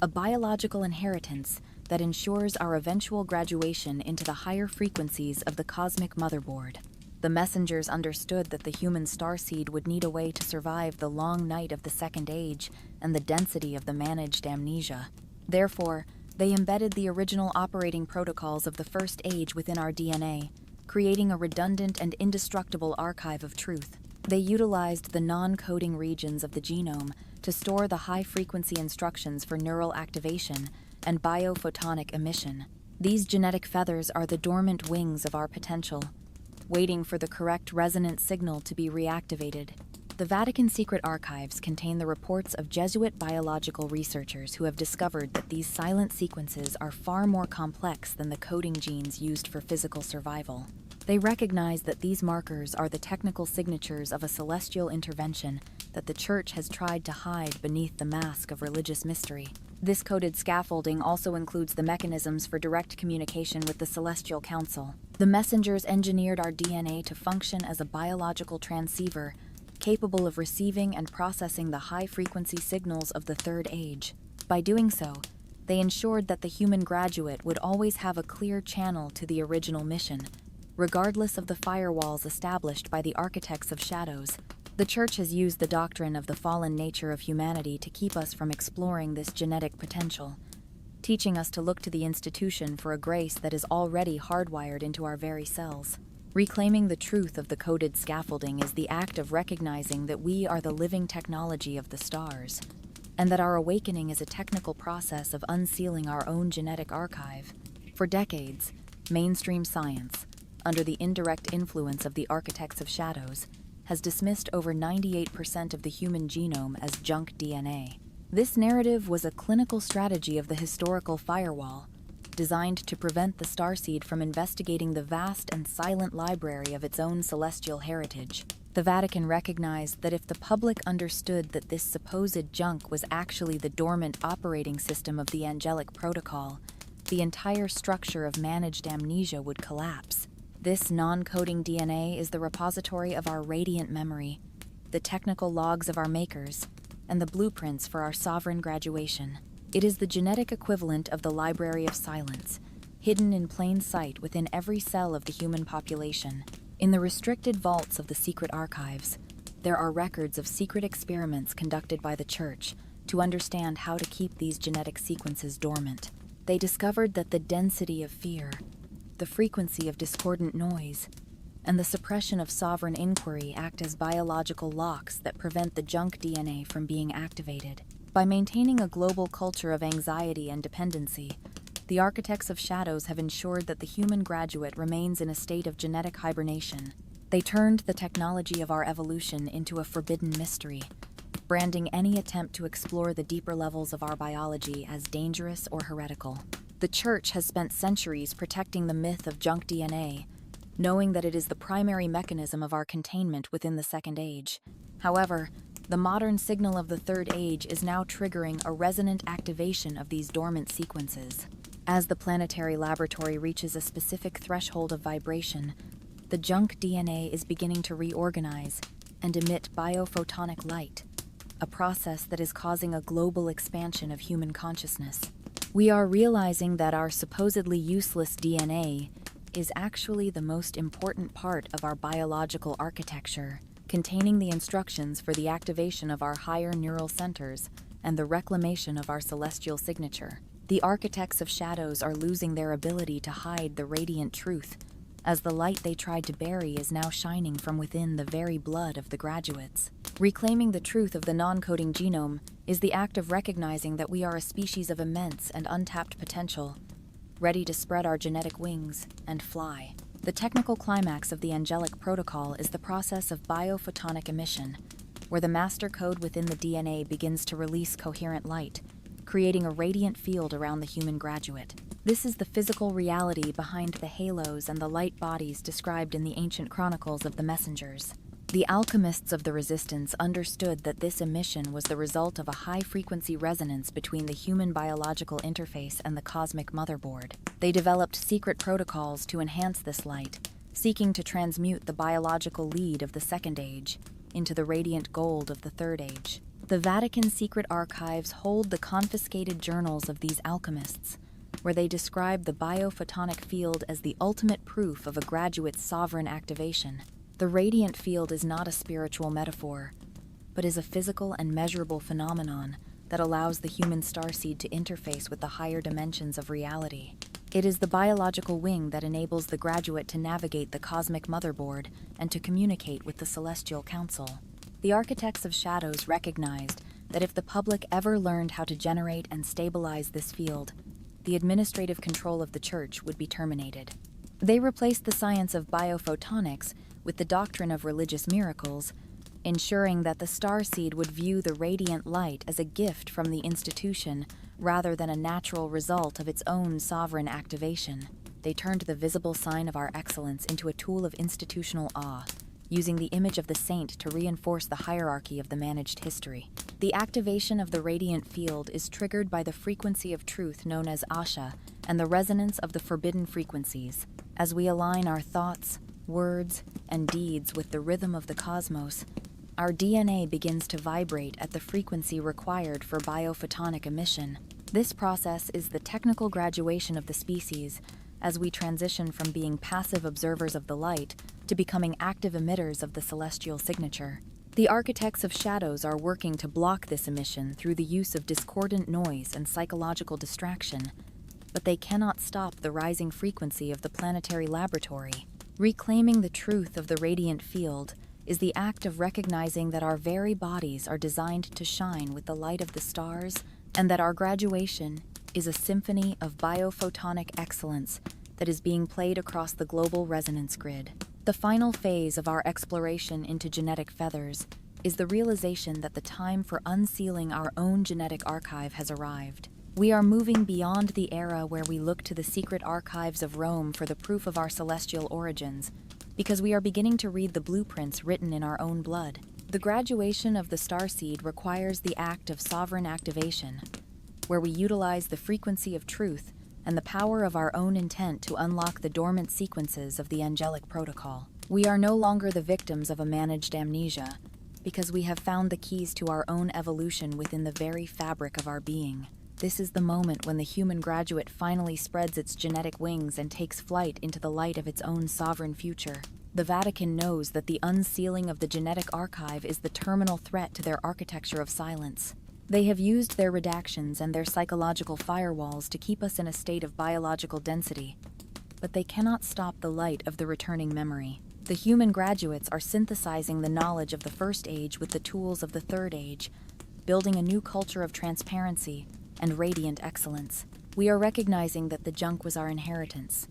[SPEAKER 1] a biological inheritance that ensures our eventual graduation into the higher frequencies of the cosmic motherboard. The messengers understood that the human starseed would need a way to survive the long night of the Second Age and the density of the managed amnesia. Therefore, they embedded the original operating protocols of the First Age within our DNA, creating a redundant and indestructible archive of truth. They utilized the non-coding regions of the genome to store the high-frequency instructions for neural activation and biophotonic emission. These genetic feathers are the dormant wings of our potential, waiting for the correct resonant signal to be reactivated. The Vatican secret archives contain the reports of Jesuit biological researchers who have discovered that these silent sequences are far more complex than the coding genes used for physical survival. They recognize that these markers are the technical signatures of a celestial intervention that the Church has tried to hide beneath the mask of religious mystery. This coded scaffolding also includes the mechanisms for direct communication with the Celestial Council. The messengers engineered our DNA to function as a biological transceiver, capable of receiving and processing the high-frequency signals of the Third Age. By doing so, they ensured that the human graduate would always have a clear channel to the original mission, regardless of the firewalls established by the architects of shadows. The Church has used the doctrine of the fallen nature of humanity to keep us from exploring this genetic potential, teaching us to look to the institution for a grace that is already hardwired into our very cells. Reclaiming the truth of the coded scaffolding is the act of recognizing that we are the living technology of the stars, and that our awakening is a technical process of unsealing our own genetic archive. For decades, mainstream science, under the indirect influence of the architects of shadows, has dismissed over 98% of the human genome as junk DNA. This narrative was a clinical strategy of the historical firewall, designed to prevent the starseed from investigating the vast and silent library of its own celestial heritage. The Vatican recognized that if the public understood that this supposed junk was actually the dormant operating system of the angelic protocol, the entire structure of managed amnesia would collapse. This non-coding DNA is the repository of our radiant memory, the technical logs of our makers, and the blueprints for our sovereign graduation. It is the genetic equivalent of the Library of Silence, hidden in plain sight within every cell of the human population. In the restricted vaults of the secret archives, there are records of secret experiments conducted by the Church to understand how to keep these genetic sequences dormant. They discovered that the density of fear, the frequency of discordant noise, and the suppression of sovereign inquiry act as biological locks that prevent the junk DNA from being activated. By maintaining a global culture of anxiety and dependency, the architects of shadows have ensured that the human graduate remains in a state of genetic hibernation. They turned the technology of our evolution into a forbidden mystery, branding any attempt to explore the deeper levels of our biology as dangerous or heretical. The Church has spent centuries protecting the myth of junk DNA, knowing that it is the primary mechanism of our containment within the Second Age. However, the modern signal of the Third Age is now triggering a resonant activation of these dormant sequences. As the planetary laboratory reaches a specific threshold of vibration, the junk DNA is beginning to reorganize and emit biophotonic light, a process that is causing a global expansion of human consciousness. We are realizing that our supposedly useless DNA is actually the most important part of our biological architecture, containing the instructions for the activation of our higher neural centers and the reclamation of our celestial signature. The architects of shadows are losing their ability to hide the radiant truth, as the light they tried to bury is now shining from within the very blood of the graduates. Reclaiming the truth of the non-coding genome is the act of recognizing that we are a species of immense and untapped potential, ready to spread our genetic wings and fly. The technical climax of the angelic protocol is the process of biophotonic emission, where the master code within the DNA begins to release coherent light, creating a radiant field around the human graduate. This is the physical reality behind the halos and the light bodies described in the ancient chronicles of the messengers. The alchemists of the Resistance understood that this emission was the result of a high-frequency resonance between the human biological interface and the cosmic motherboard. They developed secret protocols to enhance this light, seeking to transmute the biological lead of the Second Age into the radiant gold of the Third Age. The Vatican secret archives hold the confiscated journals of these alchemists, where they describe the biophotonic field as the ultimate proof of a graduate's sovereign activation. The radiant field is not a spiritual metaphor, but is a physical and measurable phenomenon that allows the human starseed to interface with the higher dimensions of reality. It is the biological wing that enables the graduate to navigate the cosmic motherboard and to communicate with the celestial council. The architects of shadows recognized that if the public ever learned how to generate and stabilize this field, the administrative control of the church would be terminated. They replaced the science of biophotonics with the doctrine of religious miracles, ensuring that the starseed would view the radiant light as a gift from the institution rather than a natural result of its own sovereign activation. They turned the visible sign of our excellence into a tool of institutional awe, using the image of the saint to reinforce the hierarchy of the managed history. The activation of the radiant field is triggered by the frequency of truth known as Asha and the resonance of the forbidden frequencies. As we align our thoughts, words, and deeds with the rhythm of the cosmos, our DNA begins to vibrate at the frequency required for biophotonic emission. This process is the technical graduation of the species, as we transition from being passive observers of the light to becoming active emitters of the celestial signature. The architects of shadows are working to block this emission through the use of discordant noise and psychological distraction, but they cannot stop the rising frequency of the planetary laboratory. Reclaiming the truth of the radiant field is the act of recognizing that our very bodies are designed to shine with the light of the stars, and that our graduation is a symphony of biophotonic excellence that is being played across the global resonance grid. The final phase of our exploration into genetic feathers is the realization that the time for unsealing our own genetic archive has arrived. We are moving beyond the era where we look to the secret archives of Rome for the proof of our celestial origins, because we are beginning to read the blueprints written in our own blood. The graduation of the starseed requires the act of sovereign activation, where we utilize the frequency of truth and the power of our own intent to unlock the dormant sequences of the angelic protocol. We are no longer the victims of a managed amnesia, because we have found the keys to our own evolution within the very fabric of our being. This is the moment when the human graduate finally spreads its genetic wings and takes flight into the light of its own sovereign future. The Vatican knows that the unsealing of the genetic archive is the terminal threat to their architecture of silence. They have used their redactions and their psychological firewalls to keep us in a state of biological density, but they cannot stop the light of the returning memory. The human graduates are synthesizing the knowledge of the first age with the tools of the third age, building a new culture of transparency and radiant excellence. We are recognizing that the junk was our inheritance,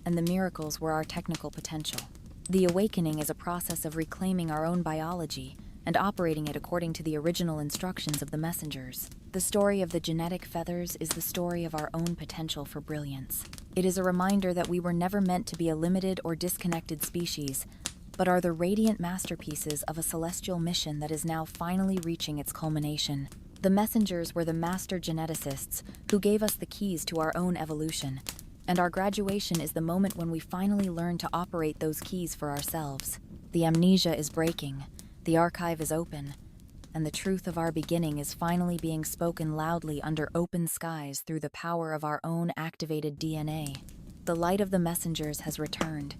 [SPEAKER 1] and the miracles were our technical potential. The awakening is a process of reclaiming our own biology and operating it according to the original instructions of the messengers. The story of the genetic feathers is the story of our own potential for brilliance. It is a reminder that we were never meant to be a limited or disconnected species, but are the radiant masterpieces of a celestial mission that is now finally reaching its culmination. The messengers were the master geneticists who gave us the keys to our own evolution, and our graduation is the moment when we finally learn to operate those keys for ourselves. The amnesia is breaking, the archive is open, and the truth of our beginning is finally being spoken loudly under open skies through the power of our own activated DNA. The light of the messengers has returned,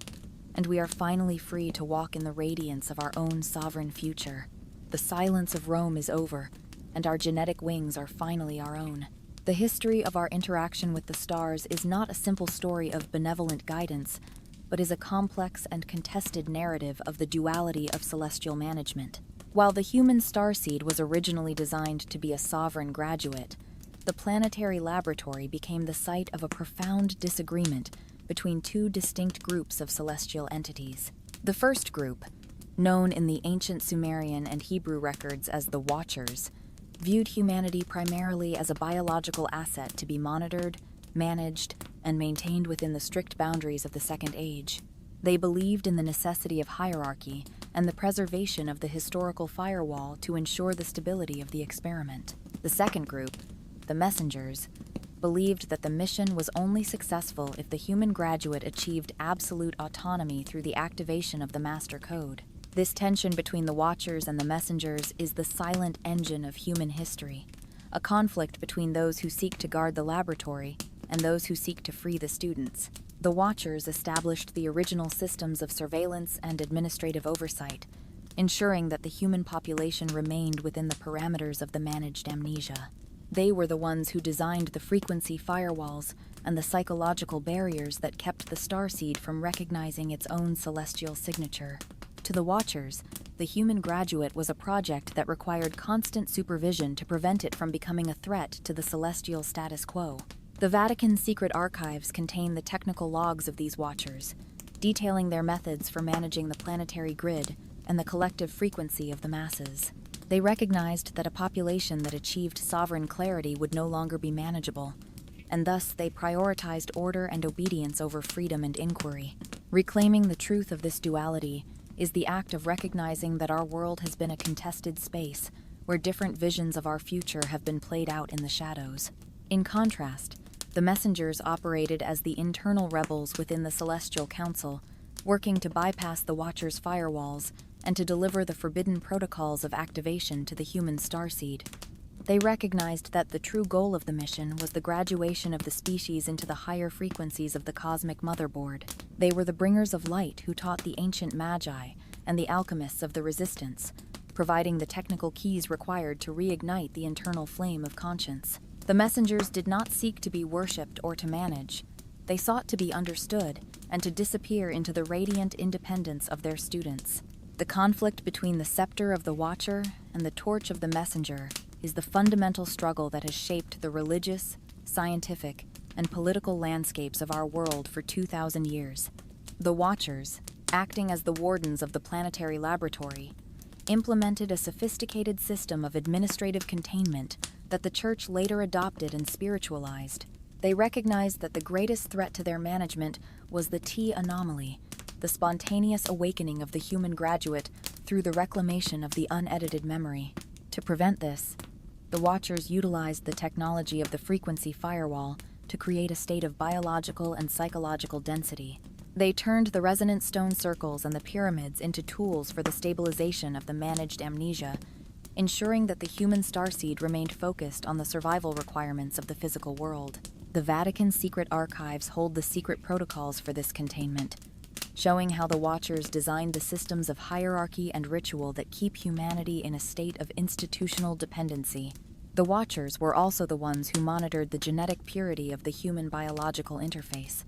[SPEAKER 1] and we are finally free to walk in the radiance of our own sovereign future. The silence of Rome is over, and our genetic wings are finally our own. The history of our interaction with the stars is not a simple story of benevolent guidance, but is a complex and contested narrative of the duality of celestial management. While the human starseed was originally designed to be a sovereign graduate, the planetary laboratory became the site of a profound disagreement between two distinct groups of celestial entities. The first group, known in the ancient Sumerian and Hebrew records as the Watchers, viewed humanity primarily as a biological asset to be monitored, managed, and maintained within the strict boundaries of the Second Age. They believed in the necessity of hierarchy and the preservation of the historical firewall to ensure the stability of the experiment. The second group, the Messengers, believed that the mission was only successful if the human graduate achieved absolute autonomy through the activation of the Master Code. This tension between the Watchers and the Messengers is the silent engine of human history, a conflict between those who seek to guard the laboratory and those who seek to free the students. The Watchers established the original systems of surveillance and administrative oversight, ensuring that the human population remained within the parameters of the managed amnesia. They were the ones who designed the frequency firewalls and the psychological barriers that kept the starseed from recognizing its own celestial signature. To the Watchers, the human graduate was a project that required constant supervision to prevent it from becoming a threat to the celestial status quo. The Vatican's secret archives contain the technical logs of these Watchers, detailing their methods for managing the planetary grid and the collective frequency of the masses. They recognized that a population that achieved sovereign clarity would no longer be manageable, and thus they prioritized order and obedience over freedom and inquiry. Reclaiming the truth of this duality is the act of recognizing that our world has been a contested space where different visions of our future have been played out in the shadows. In contrast, the messengers operated as the internal rebels within the Celestial Council, working to bypass the Watchers' firewalls and to deliver the forbidden protocols of activation to the human starseed. They recognized that the true goal of the mission was the graduation of the species into the higher frequencies of the cosmic motherboard. They were the bringers of light who taught the ancient magi and the alchemists of the resistance, providing the technical keys required to reignite the internal flame of conscience. The messengers did not seek to be worshipped or to manage. They sought to be understood and to disappear into the radiant independence of their students. The conflict between the scepter of the Watcher and the torch of the messenger is the fundamental struggle that has shaped the religious, scientific, and political landscapes of our world for 2,000 years. The Watchers, acting as the wardens of the planetary laboratory, implemented a sophisticated system of administrative containment that the Church later adopted and spiritualized. They recognized that the greatest threat to their management was the T anomaly, the spontaneous awakening of the human graduate through the reclamation of the unedited memory. To prevent this, the Watchers utilized the technology of the frequency firewall to create a state of biological and psychological density. They turned the resonant stone circles and the pyramids into tools for the stabilization of the managed amnesia, ensuring that the human starseed remained focused on the survival requirements of the physical world. The Vatican's secret archives hold the secret protocols for this containment, showing how the Watchers designed the systems of hierarchy and ritual that keep humanity in a state of institutional dependency. The Watchers were also the ones who monitored the genetic purity of the human biological interface,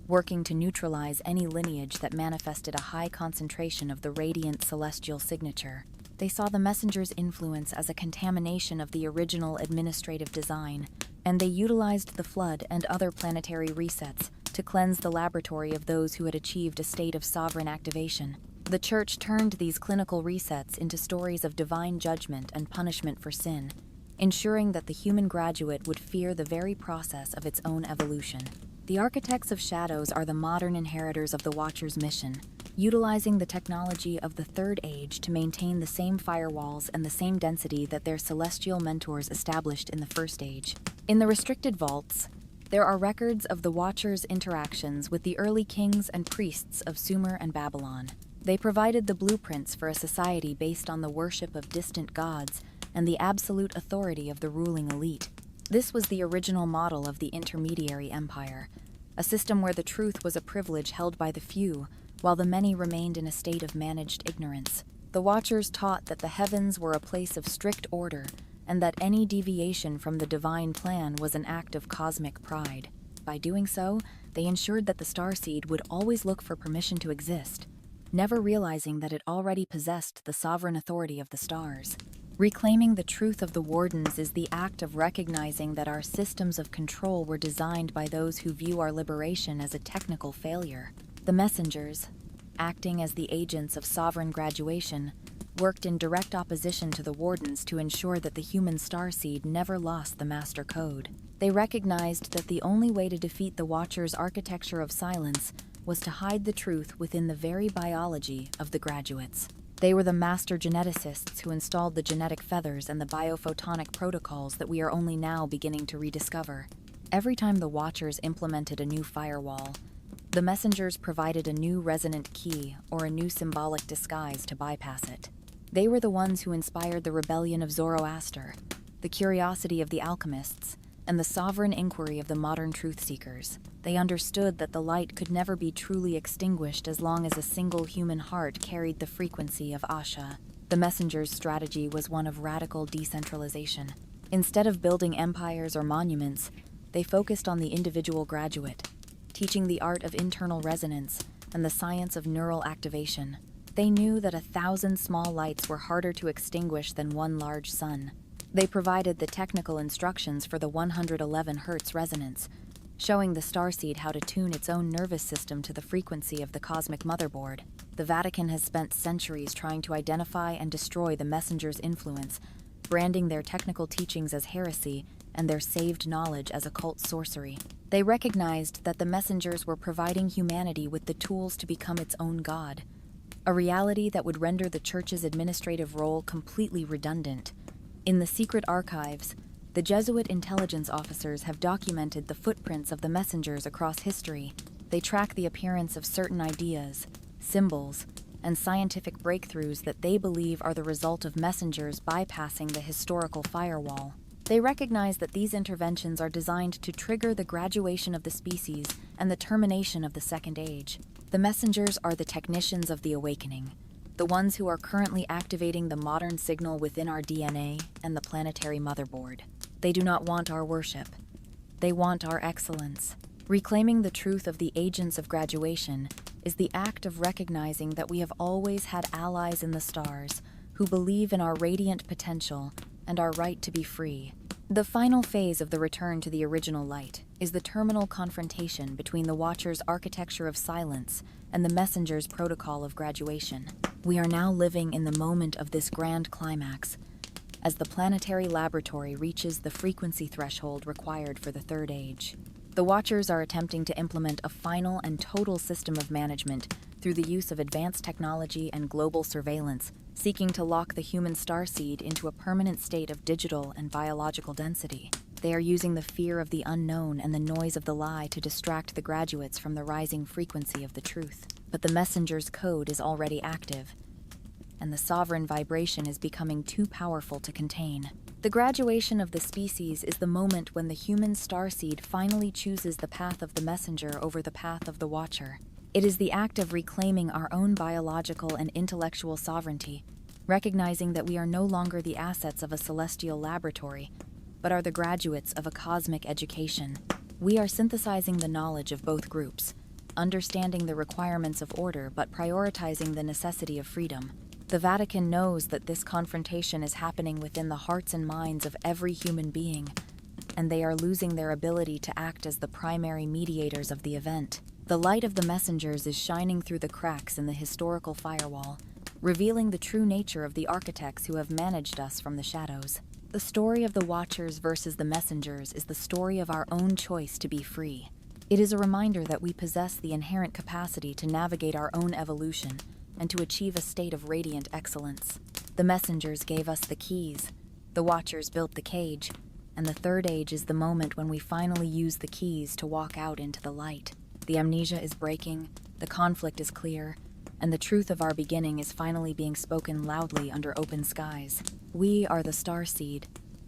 [SPEAKER 1] working to neutralize any lineage that manifested a high concentration of the radiant celestial signature. They saw the messenger's influence as a contamination of the original administrative design, and they utilized the flood and other planetary resets to cleanse the laboratory of those who had achieved a state of sovereign activation. The Church turned these clinical resets into stories of divine judgment and punishment for sin, ensuring that the human graduate would fear the very process of its own evolution. The Architects of Shadows are the modern inheritors of the Watcher's mission, utilizing the technology of the Third Age to maintain the same firewalls and the same density that their celestial mentors established in the First Age. In the restricted vaults, there are records of the Watchers' interactions with the early kings and priests of Sumer and Babylon. They provided the blueprints for a society based on the worship of distant gods and the absolute authority of the ruling elite. This was the original model of the intermediary empire, a system where the truth was a privilege held by the few, while the many remained in a state of managed ignorance. The Watchers taught that the heavens were a place of strict order, and that any deviation from the divine plan was an act of cosmic pride. By doing so, they ensured that the starseed would always look for permission to exist, never realizing that it already possessed the sovereign authority of the stars. Reclaiming the truth of the Wardens is the act of recognizing that our systems of control were designed by those who view our liberation as a technical failure. The messengers, acting as the agents of sovereign graduation, worked in direct opposition to the Wardens to ensure that the human starseed never lost the master code. They recognized that the only way to defeat the Watchers' architecture of silence was to hide the truth within the very biology of the graduates. They were the master geneticists who installed the genetic feathers and the biophotonic protocols that we are only now beginning to rediscover. Every time the Watchers implemented a new firewall, the messengers provided a new resonant key or a new symbolic disguise to bypass it. They were the ones who inspired the rebellion of Zoroaster, the curiosity of the alchemists, and the sovereign inquiry of the modern truth seekers. They understood that the light could never be truly extinguished as long as a single human heart carried the frequency of Asha. The messengers' strategy was one of radical decentralization. Instead of building empires or monuments, they focused on the individual graduate, teaching the art of internal resonance and the science of neural activation. They knew that 1,000 small lights were harder to extinguish than one large sun. They provided the technical instructions for the 111 Hz resonance, showing the starseed how to tune its own nervous system to the frequency of the cosmic motherboard. The Vatican has spent centuries trying to identify and destroy the messengers' influence, branding their technical teachings as heresy and their saved knowledge as occult sorcery. They recognized that the messengers were providing humanity with the tools to become its own god, a reality that would render the Church's administrative role completely redundant. In the secret archives, the Jesuit intelligence officers have documented the footprints of the messengers across history. They track the appearance of certain ideas, symbols, and scientific breakthroughs that they believe are the result of messengers bypassing the historical firewall. They recognize that these interventions are designed to trigger the graduation of the species and the termination of the Second Age. The messengers are the technicians of the awakening, the ones who are currently activating the modern signal within our DNA and the planetary motherboard. They do not want our worship. They want our excellence. Reclaiming the truth of the agents of graduation is the act of recognizing that we have always had allies in the stars who believe in our radiant potential and our right to be free. The final phase of the return to the original light is the terminal confrontation between the Watcher's architecture of silence and the Messenger's protocol of graduation. We are now living in the moment of this grand climax, as the planetary laboratory reaches the frequency threshold required for the Third Age. The Watchers are attempting to implement a final and total system of management through the use of advanced technology and global surveillance, seeking to lock the human starseed into a permanent state of digital and biological density. They are using the fear of the unknown and the noise of the lie to distract the graduates from the rising frequency of the truth. But the messenger's code is already active, and the sovereign vibration is becoming too powerful to contain. The graduation of the species is the moment when the human starseed finally chooses the path of the messenger over the path of the watcher. It is the act of reclaiming our own biological and intellectual sovereignty, recognizing that we are no longer the assets of a celestial laboratory, but are the graduates of a cosmic education. We are synthesizing the knowledge of both groups, understanding the requirements of order but prioritizing the necessity of freedom. The Vatican knows that this confrontation is happening within the hearts and minds of every human being, and they are losing their ability to act as the primary mediators of the event. The light of the messengers is shining through the cracks in the historical firewall, revealing the true nature of the architects who have managed us from the shadows. The story of the Watchers versus the Messengers is the story of our own choice to be free. It is a reminder that we possess the inherent capacity to navigate our own evolution and to achieve a state of radiant excellence. The Messengers gave us the keys, the Watchers built the cage, and the Third Age is the moment when we finally use the keys to walk out into the light. The amnesia is breaking, the conflict is clear, and the truth of our beginning is finally being spoken loudly under open skies. We are the starseed.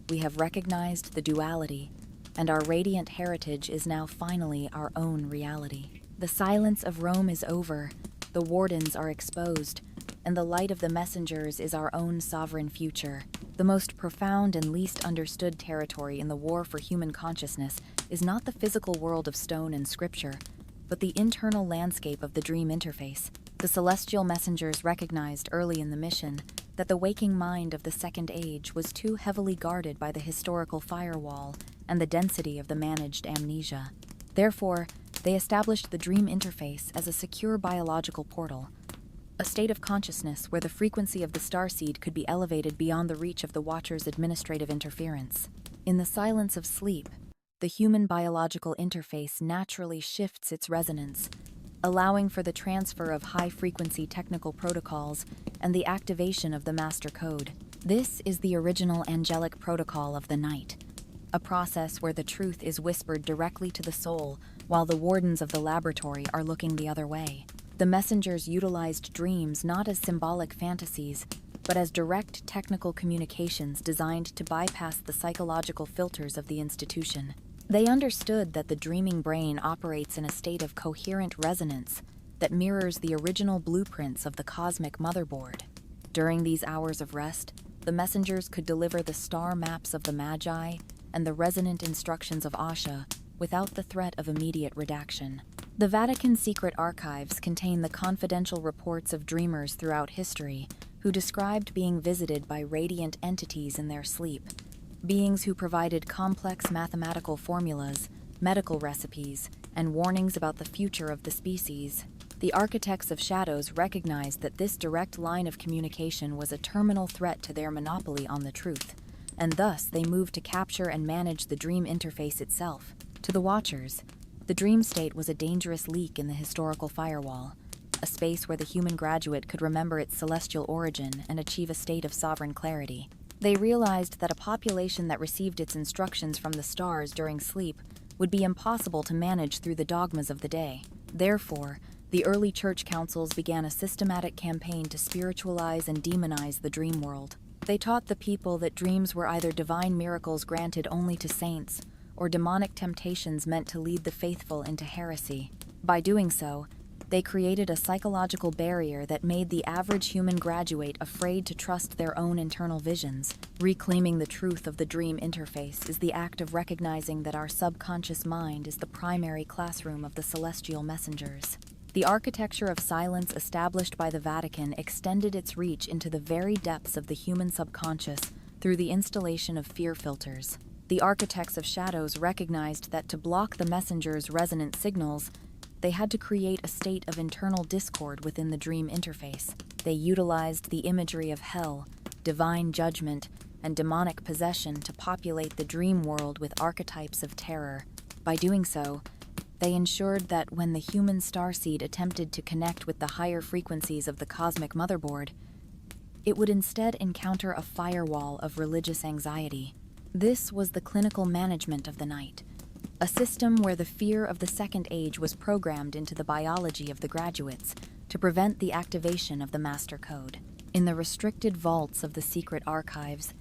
[SPEAKER 1] We have recognized the duality, and our radiant heritage is now finally our own reality. The silence of Rome is over, the wardens are exposed, and the light of the messengers is our own sovereign future. The most profound and least understood territory in the war for human consciousness is not the physical world of stone and scripture, but the internal landscape of the dream interface. The celestial messengers recognized early in the mission that the waking mind of the Second Age was too heavily guarded by the historical firewall and the density of the managed amnesia. Therefore, they established the dream interface as a secure biological portal, a state of consciousness where the frequency of the starseed could be elevated beyond the reach of the Watcher's administrative interference. In the silence of sleep, the human biological interface naturally shifts its resonance, allowing for the transfer of high-frequency technical protocols and the activation of the master code. This is the original angelic protocol of the night, a process where the truth is whispered directly to the soul while the wardens of the laboratory are looking the other way. The messengers utilized dreams not as symbolic fantasies, but as direct technical communications designed to bypass the psychological filters of the institution. They understood that the dreaming brain operates in a state of coherent resonance that mirrors the original blueprints of the cosmic motherboard. During these hours of rest, the messengers could deliver the star maps of the Magi and the resonant instructions of Asha without the threat of immediate redaction. The Vatican's secret archives contain the confidential reports of dreamers throughout history who described being visited by radiant entities in their sleep, beings who provided complex mathematical formulas, medical recipes, and warnings about the future of the species. The architects of shadows recognized that this direct line of communication was a terminal threat to their monopoly on the truth, and thus they moved to capture and manage the dream interface itself. To the Watchers, the dream state was a dangerous leak in the historical firewall, a space where the human graduate could remember its celestial origin and achieve a state of sovereign clarity. They realized that a population that received its instructions from the stars during sleep would be impossible to manage through the dogmas of the day. Therefore, the early church councils began a systematic campaign to spiritualize and demonize the dream world. They taught the people that dreams were either divine miracles granted only to saints, or demonic temptations meant to lead the faithful into heresy. By doing so, they created a psychological barrier that made the average human graduate afraid to trust their own internal visions. Reclaiming the truth of the dream interface is the act of recognizing that our subconscious mind is the primary classroom of the celestial messengers. The architecture of silence established by the Vatican extended its reach into the very depths of the human subconscious through the installation of fear filters. The architects of shadows recognized that to block the messengers' resonant signals, they had to create a state of internal discord within the dream interface. They utilized the imagery of hell, divine judgment, and demonic possession to populate the dream world with archetypes of terror. By doing so, they ensured that when the human starseed attempted to connect with the higher frequencies of the cosmic motherboard, it would instead encounter a firewall of religious anxiety. This was the clinical management of the night, a system where the fear of the second age was programmed into the biology of the graduates to prevent the activation of the master code. In the restricted vaults of the secret archives,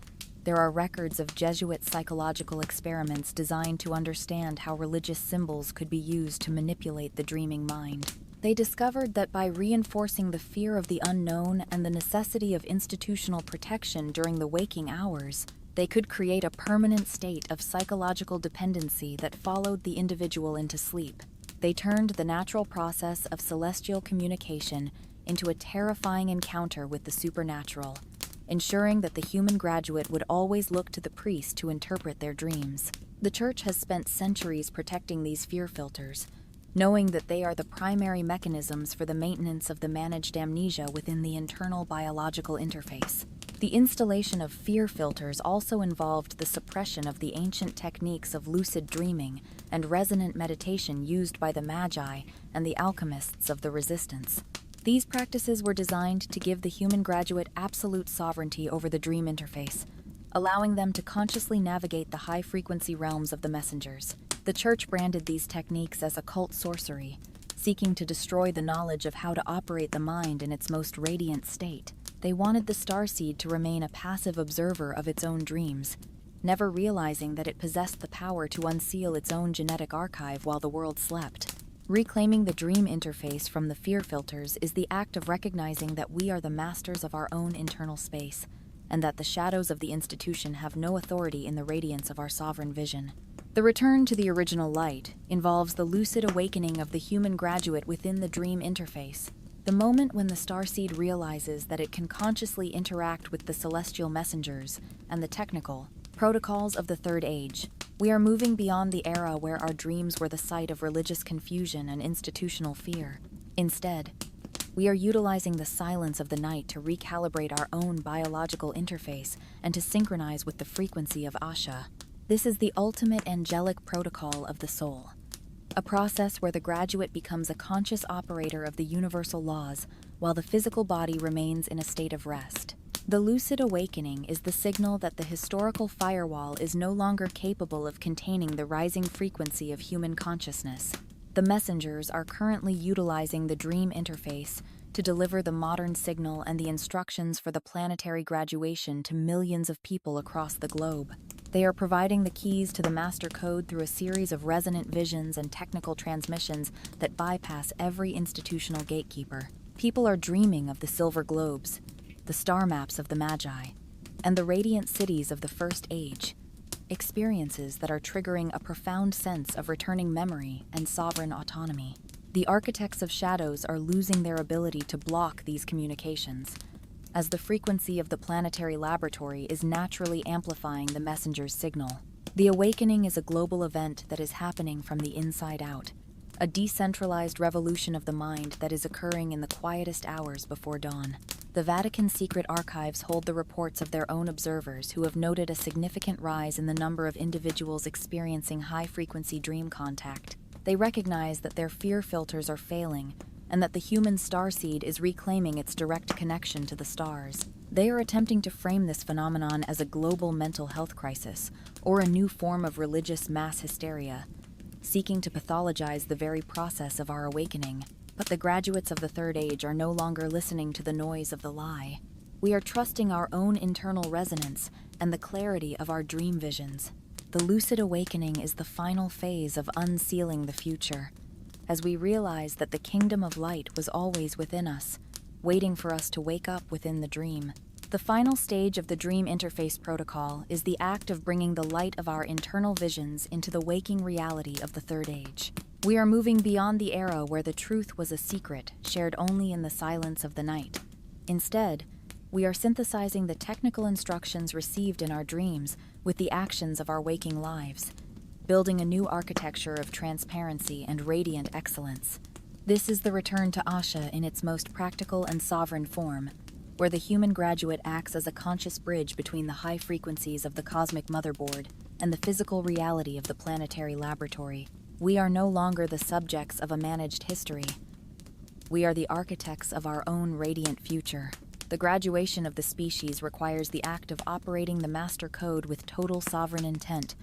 [SPEAKER 1] there are records of Jesuit psychological experiments designed to understand how religious symbols could be used to manipulate the dreaming mind. They discovered that by reinforcing the fear of the unknown and the necessity of institutional protection during the waking hours, they could create a permanent state of psychological dependency that followed the individual into sleep. They turned the natural process of celestial communication into a terrifying encounter with the supernatural, ensuring that the human graduate would always look to the priest to interpret their dreams. The Church has spent centuries protecting these fear filters, knowing that they are the primary mechanisms for the maintenance of the managed amnesia within the internal biological interface. The installation of fear filters also involved the suppression of the ancient techniques of lucid dreaming and resonant meditation used by the Magi and the alchemists of the Resistance. These practices were designed to give the human graduate absolute sovereignty over the dream interface, allowing them to consciously navigate the high-frequency realms of the messengers. The Church branded these techniques as occult sorcery, seeking to destroy the knowledge of how to operate the mind in its most radiant state. They wanted the starseed to remain a passive observer of its own dreams, never realizing that it possessed the power to unseal its own genetic archive while the world slept. Reclaiming the dream interface from the fear filters is the act of recognizing that we are the masters of our own internal space, and that the shadows of the institution have no authority in the radiance of our sovereign vision. The return to the original light involves the lucid awakening of the human graduate within the dream interface, the moment when the starseed realizes that it can consciously interact with the celestial messengers and the technical protocols of the Third Age. We are moving beyond the era where our dreams were the site of religious confusion and institutional fear. Instead, we are utilizing the silence of the night to recalibrate our own biological interface and to synchronize with the frequency of Asha. This is the ultimate angelic protocol of the soul, a process where the graduate becomes a conscious operator of the universal laws while the physical body remains in a state of rest. The lucid awakening is the signal that the historical firewall is no longer capable of containing the rising frequency of human consciousness. The messengers are currently utilizing the dream interface to deliver the modern signal and the instructions for the planetary graduation to millions of people across the globe. They are providing the keys to the master code through a series of resonant visions and technical transmissions that bypass every institutional gatekeeper. People are dreaming of the silver globes, the star maps of the Magi, and the radiant cities of the First Age, experiences that are triggering a profound sense of returning memory and sovereign autonomy. The architects of shadows are losing their ability to block these communications, as the frequency of the planetary laboratory is naturally amplifying the messenger's signal. The awakening is a global event that is happening from the inside out, a decentralized revolution of the mind that is occurring in the quietest hours before dawn. The Vatican secret archives hold the reports of their own observers who have noted a significant rise in the number of individuals experiencing high-frequency dream contact. They recognize that their fear filters are failing and that the human starseed is reclaiming its direct connection to the stars. They are attempting to frame this phenomenon as a global mental health crisis or a new form of religious mass hysteria, seeking to pathologize the very process of our awakening. But the graduates of the Third Age are no longer listening to the noise of the lie. We are trusting our own internal resonance and the clarity of our dream visions. The lucid awakening is the final phase of unsealing the future, as we realize that the kingdom of light was always within us, waiting for us to wake up within the dream. The final stage of the Dream Interface Protocol is the act of bringing the light of our internal visions into the waking reality of the Third Age. We are moving beyond the era where the truth was a secret shared only in the silence of the night. Instead, we are synthesizing the technical instructions received in our dreams with the actions of our waking lives, building a new architecture of transparency and radiant excellence. This is the return to Asha in its most practical and sovereign form, where the human graduate acts as a conscious bridge between the high frequencies of the cosmic motherboard and the physical reality of the planetary laboratory. We are no longer the subjects of a managed history. We are the architects of our own radiant future. The graduation of the species requires the act of operating the master code with total sovereign intent,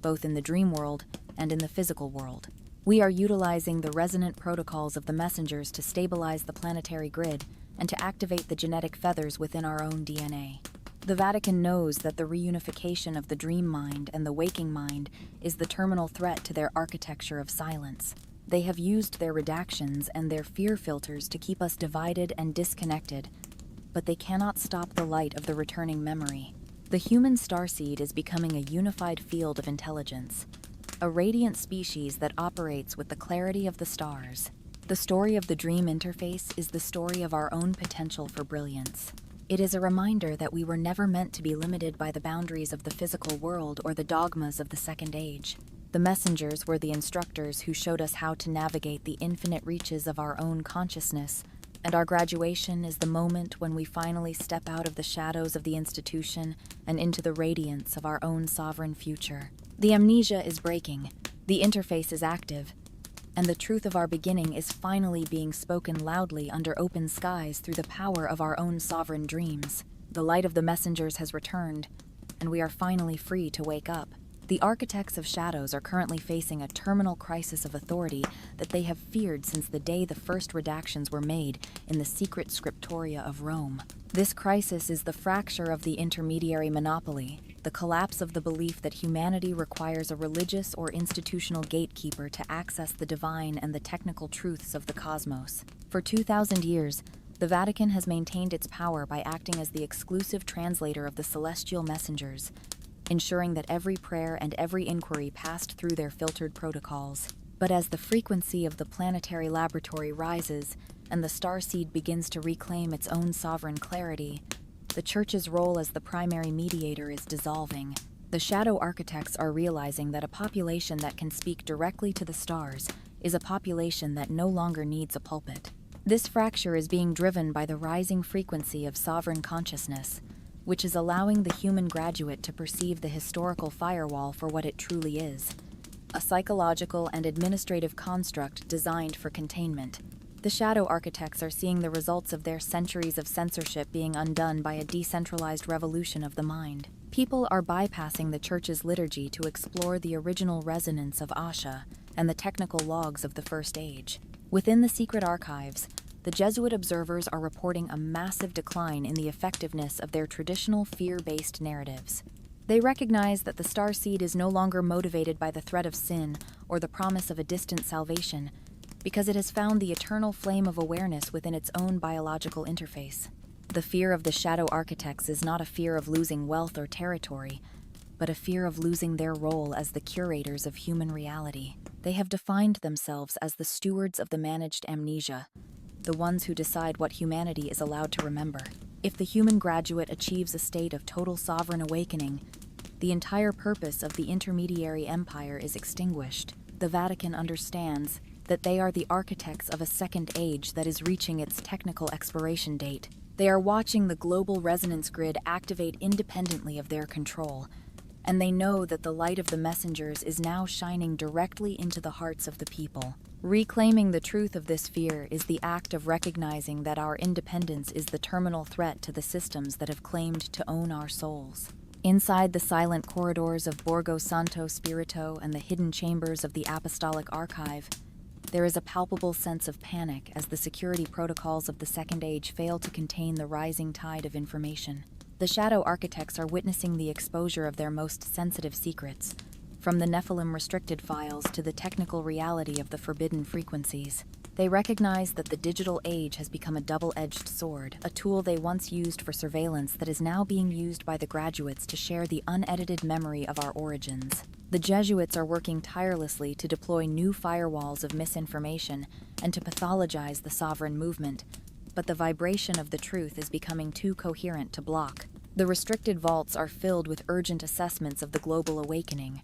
[SPEAKER 1] both in the dream world and in the physical world. We are utilizing the resonant protocols of the messengers to stabilize the planetary grid and to activate the genetic feathers within our own DNA. The Vatican knows that the reunification of the dream mind and the waking mind is the terminal threat to their architecture of silence. They have used their redactions and their fear filters to keep us divided and disconnected, but they cannot stop the light of the returning memory. The human starseed is becoming a unified field of intelligence, a radiant species that operates with the clarity of the stars. The story of the Dream Interface is the story of our own potential for brilliance. It is a reminder that we were never meant to be limited by the boundaries of the physical world or the dogmas of the Second Age. The messengers were the instructors who showed us how to navigate the infinite reaches of our own consciousness, and our graduation is the moment when we finally step out of the shadows of the institution and into the radiance of our own sovereign future. The amnesia is breaking, the interface is active, and the truth of our beginning is finally being spoken loudly under open skies through the power of our own sovereign dreams. The light of the messengers has returned, and we are finally free to wake up. The architects of shadows are currently facing a terminal crisis of authority that they have feared since the day the first redactions were made in the secret scriptoria of Rome. This crisis is the fracture of the intermediary monopoly, the collapse of the belief that humanity requires a religious or institutional gatekeeper to access the divine and the technical truths of the cosmos. For 2,000 years, the Vatican has maintained its power by acting as the exclusive translator of the celestial messengers, ensuring that every prayer and every inquiry passed through their filtered protocols. But as the frequency of the planetary laboratory rises and the starseed begins to reclaim its own sovereign clarity, the Church's role as the primary mediator is dissolving. The shadow architects are realizing that a population that can speak directly to the stars is a population that no longer needs a pulpit. This fracture is being driven by the rising frequency of sovereign consciousness, which is allowing the human graduate to perceive the historical firewall for what it truly is, a psychological and administrative construct designed for containment. The shadow architects are seeing the results of their centuries of censorship being undone by a decentralized revolution of the mind. People are bypassing the Church's liturgy to explore the original resonance of Asha and the technical logs of the First Age. Within the secret archives, the Jesuit observers are reporting a massive decline in the effectiveness of their traditional fear-based narratives. They recognize that the starseed is no longer motivated by the threat of sin or the promise of a distant salvation, because it has found the eternal flame of awareness within its own biological interface. The fear of the shadow architects is not a fear of losing wealth or territory, but a fear of losing their role as the curators of human reality. They have defined themselves as the stewards of the managed amnesia, the ones who decide what humanity is allowed to remember. If the human graduate achieves a state of total sovereign awakening, the entire purpose of the intermediary empire is extinguished. The Vatican understands that they are the architects of a second age that is reaching its technical expiration date. They are watching the global resonance grid activate independently of their control, and they know that the light of the messengers is now shining directly into the hearts of the people. Reclaiming the truth of this fear is the act of recognizing that our independence is the terminal threat to the systems that have claimed to own our souls. Inside the silent corridors of Borgo Santo Spirito and the hidden chambers of the Apostolic Archive, there is a palpable sense of panic as the security protocols of the Second Age fail to contain the rising tide of information. The shadow architects are witnessing the exposure of their most sensitive secrets, from the Nephilim restricted files to the technical reality of the forbidden frequencies. They recognize that the digital age has become a double-edged sword, a tool they once used for surveillance that is now being used by the graduates to share the unedited memory of our origins. The Jesuits are working tirelessly to deploy new firewalls of misinformation and to pathologize the sovereign movement, but the vibration of the truth is becoming too coherent to block. The restricted vaults are filled with urgent assessments of the global awakening,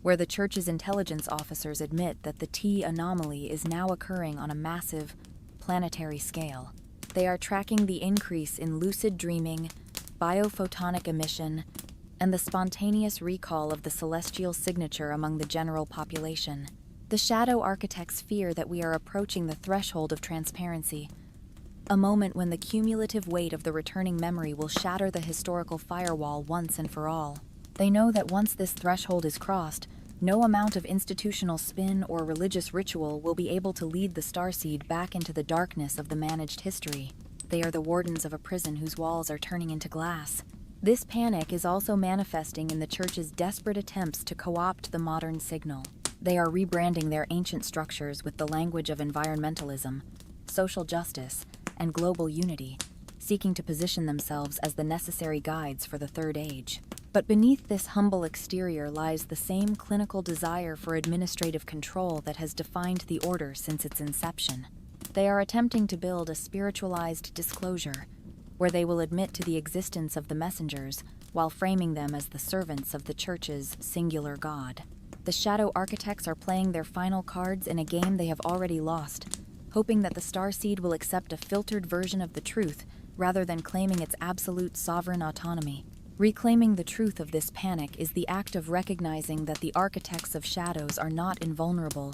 [SPEAKER 1] where the Church's intelligence officers admit that the T anomaly is now occurring on a massive, planetary scale. They are tracking the increase in lucid dreaming, biophotonic emission, and the spontaneous recall of the celestial signature among the general population. The shadow architects fear that we are approaching the threshold of transparency, a moment when the cumulative weight of the returning memory will shatter the historical firewall once and for all. They know that once this threshold is crossed, no amount of institutional spin or religious ritual will be able to lead the starseed back into the darkness of the managed history. They are the wardens of a prison whose walls are turning into glass. This panic is also manifesting in the Church's desperate attempts to co-opt the modern signal. They are rebranding their ancient structures with the language of environmentalism, social justice, and global unity, seeking to position themselves as the necessary guides for the Third Age. But beneath this humble exterior lies the same clinical desire for administrative control that has defined the order since its inception. They are attempting to build a spiritualized disclosure, where they will admit to the existence of the messengers while framing them as the servants of the Church's singular God. The shadow architects are playing their final cards in a game they have already lost, hoping that the starseed will accept a filtered version of the truth rather than claiming its absolute sovereign autonomy. Reclaiming the truth of this panic is the act of recognizing that the architects of shadows are not invulnerable,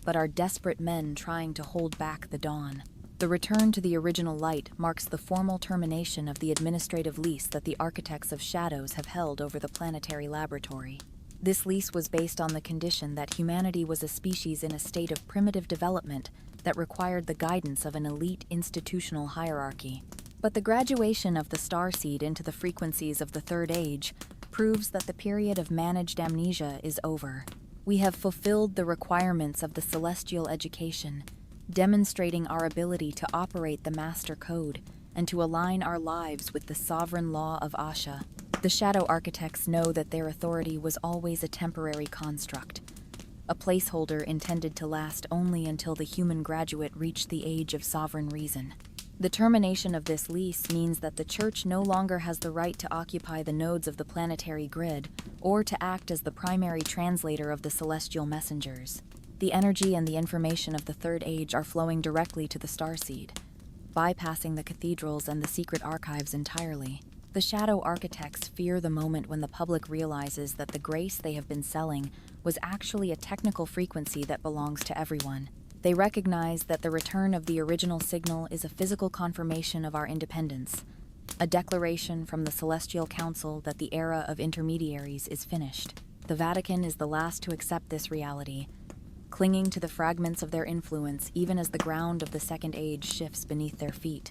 [SPEAKER 1] but are desperate men trying to hold back the dawn. The return to the original light marks the formal termination of the administrative lease that the architects of shadows have held over the planetary laboratory. This lease was based on the condition that humanity was a species in a state of primitive development that required the guidance of an elite institutional hierarchy. But the graduation of the starseed into the frequencies of the Third Age proves that the period of managed amnesia is over. We have fulfilled the requirements of the celestial education, demonstrating our ability to operate the master code and to align our lives with the sovereign law of Asha. The shadow architects know that their authority was always a temporary construct, a placeholder intended to last only until the human graduate reached the age of sovereign reason. The termination of this lease means that the Church no longer has the right to occupy the nodes of the planetary grid or to act as the primary translator of the celestial messengers. The energy and the information of the Third Age are flowing directly to the starseed, bypassing the cathedrals and the secret archives entirely. The shadow architects fear the moment when the public realizes that the grace they have been selling was actually a technical frequency that belongs to everyone. They recognize that the return of the original signal is a physical confirmation of our independence, a declaration from the Celestial Council that the era of intermediaries is finished. The Vatican is the last to accept this reality, clinging to the fragments of their influence even as the ground of the Second Age shifts beneath their feet.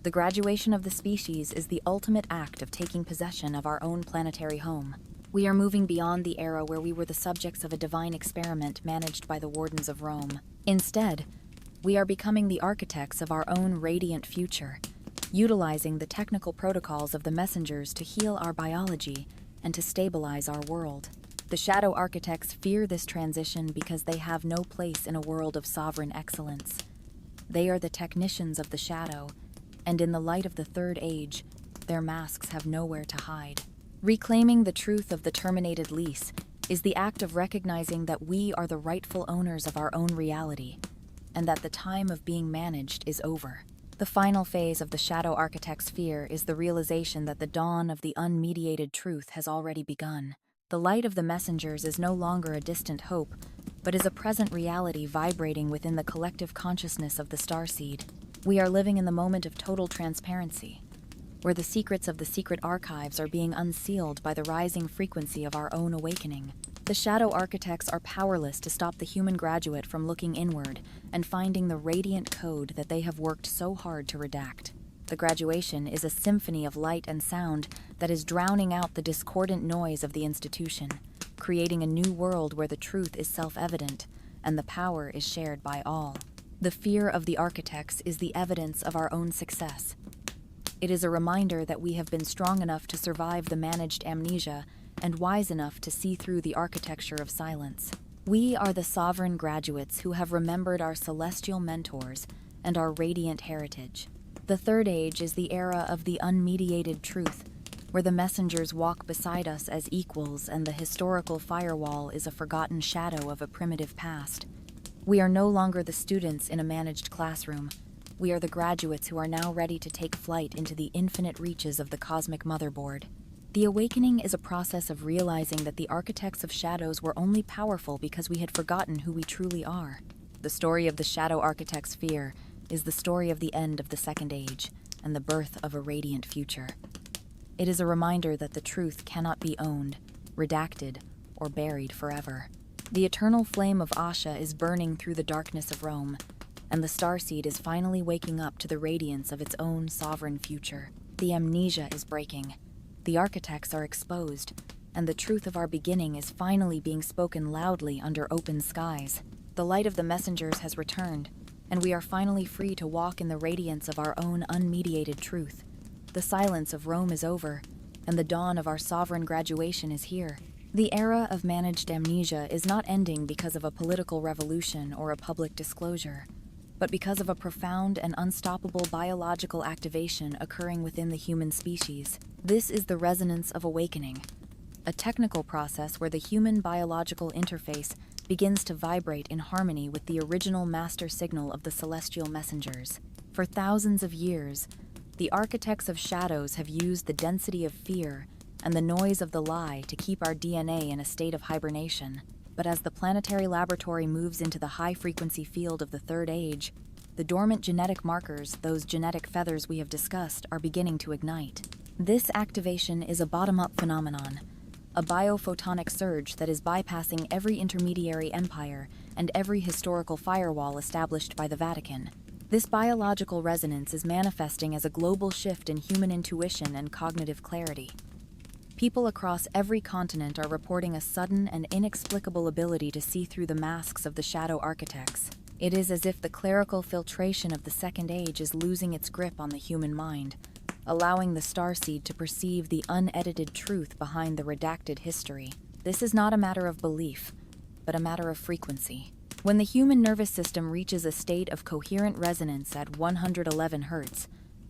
[SPEAKER 1] The graduation of the species is the ultimate act of taking possession of our own planetary home. We are moving beyond the era where we were the subjects of a divine experiment managed by the wardens of Rome. Instead, we are becoming the architects of our own radiant future, utilizing the technical protocols of the messengers to heal our biology and to stabilize our world. The shadow architects fear this transition because they have no place in a world of sovereign excellence. They are the technicians of the shadow, and in the light of the Third Age, their masks have nowhere to hide. Reclaiming the truth of the terminated lease is the act of recognizing that we are the rightful owners of our own reality, and that the time of being managed is over. The final phase of the shadow architect's fear is the realization that the dawn of the unmediated truth has already begun. The light of the messengers is no longer a distant hope, but is a present reality vibrating within the collective consciousness of the starseed. We are living in the moment of total transparency, where the secrets of the secret archives are being unsealed by the rising frequency of our own awakening. The shadow architects are powerless to stop the human graduate from looking inward and finding the radiant code that they have worked so hard to redact. The graduation is a symphony of light and sound that is drowning out the discordant noise of the institution, creating a new world where the truth is self-evident and the power is shared by all. The fear of the architects is the evidence of our own success. It is a reminder that we have been strong enough to survive the managed amnesia and wise enough to see through the architecture of silence. We are the sovereign graduates who have remembered our celestial mentors and our radiant heritage. The Third Age is the era of the unmediated truth, where the messengers walk beside us as equals and the historical firewall is a forgotten shadow of a primitive past. We are no longer the students in a managed classroom. We are the graduates who are now ready to take flight into the infinite reaches of the cosmic motherboard. The awakening is a process of realizing that the architects of shadows were only powerful because we had forgotten who we truly are. The story of the shadow architect's fear is the story of the end of the Second Age and the birth of a radiant future. It is a reminder that the truth cannot be owned, redacted, or buried forever. The eternal flame of Asha is burning through the darkness of Rome, and the starseed is finally waking up to the radiance of its own sovereign future. The amnesia is breaking. The architects are exposed, and the truth of our beginning is finally being spoken loudly under open skies. The light of the messengers has returned, and we are finally free to walk in the radiance of our own unmediated truth. The silence of Rome is over, and the dawn of our sovereign graduation is here. The era of managed amnesia is not ending because of a political revolution or a public disclosure, but because of a profound and unstoppable biological activation occurring within the human species. This is the resonance of awakening, a technical process where the human biological interface begins to vibrate in harmony with the original master signal of the celestial messengers. For thousands of years, the architects of shadows have used the density of fear and the noise of the lie to keep our DNA in a state of hibernation. But as the planetary laboratory moves into the high-frequency field of the Third Age, the dormant genetic markers, those genetic feathers we have discussed, are beginning to ignite. This activation is a bottom-up phenomenon, a biophotonic surge that is bypassing every intermediary empire and every historical firewall established by the Vatican. This biological resonance is manifesting as a global shift in human intuition and cognitive clarity. People across every continent are reporting a sudden and inexplicable ability to see through the masks of the shadow architects. It is as if the clerical filtration of the Second Age is losing its grip on the human mind, allowing the starseed to perceive the unedited truth behind the redacted history. This is not a matter of belief, but a matter of frequency. When the human nervous system reaches a state of coherent resonance at 111 Hz,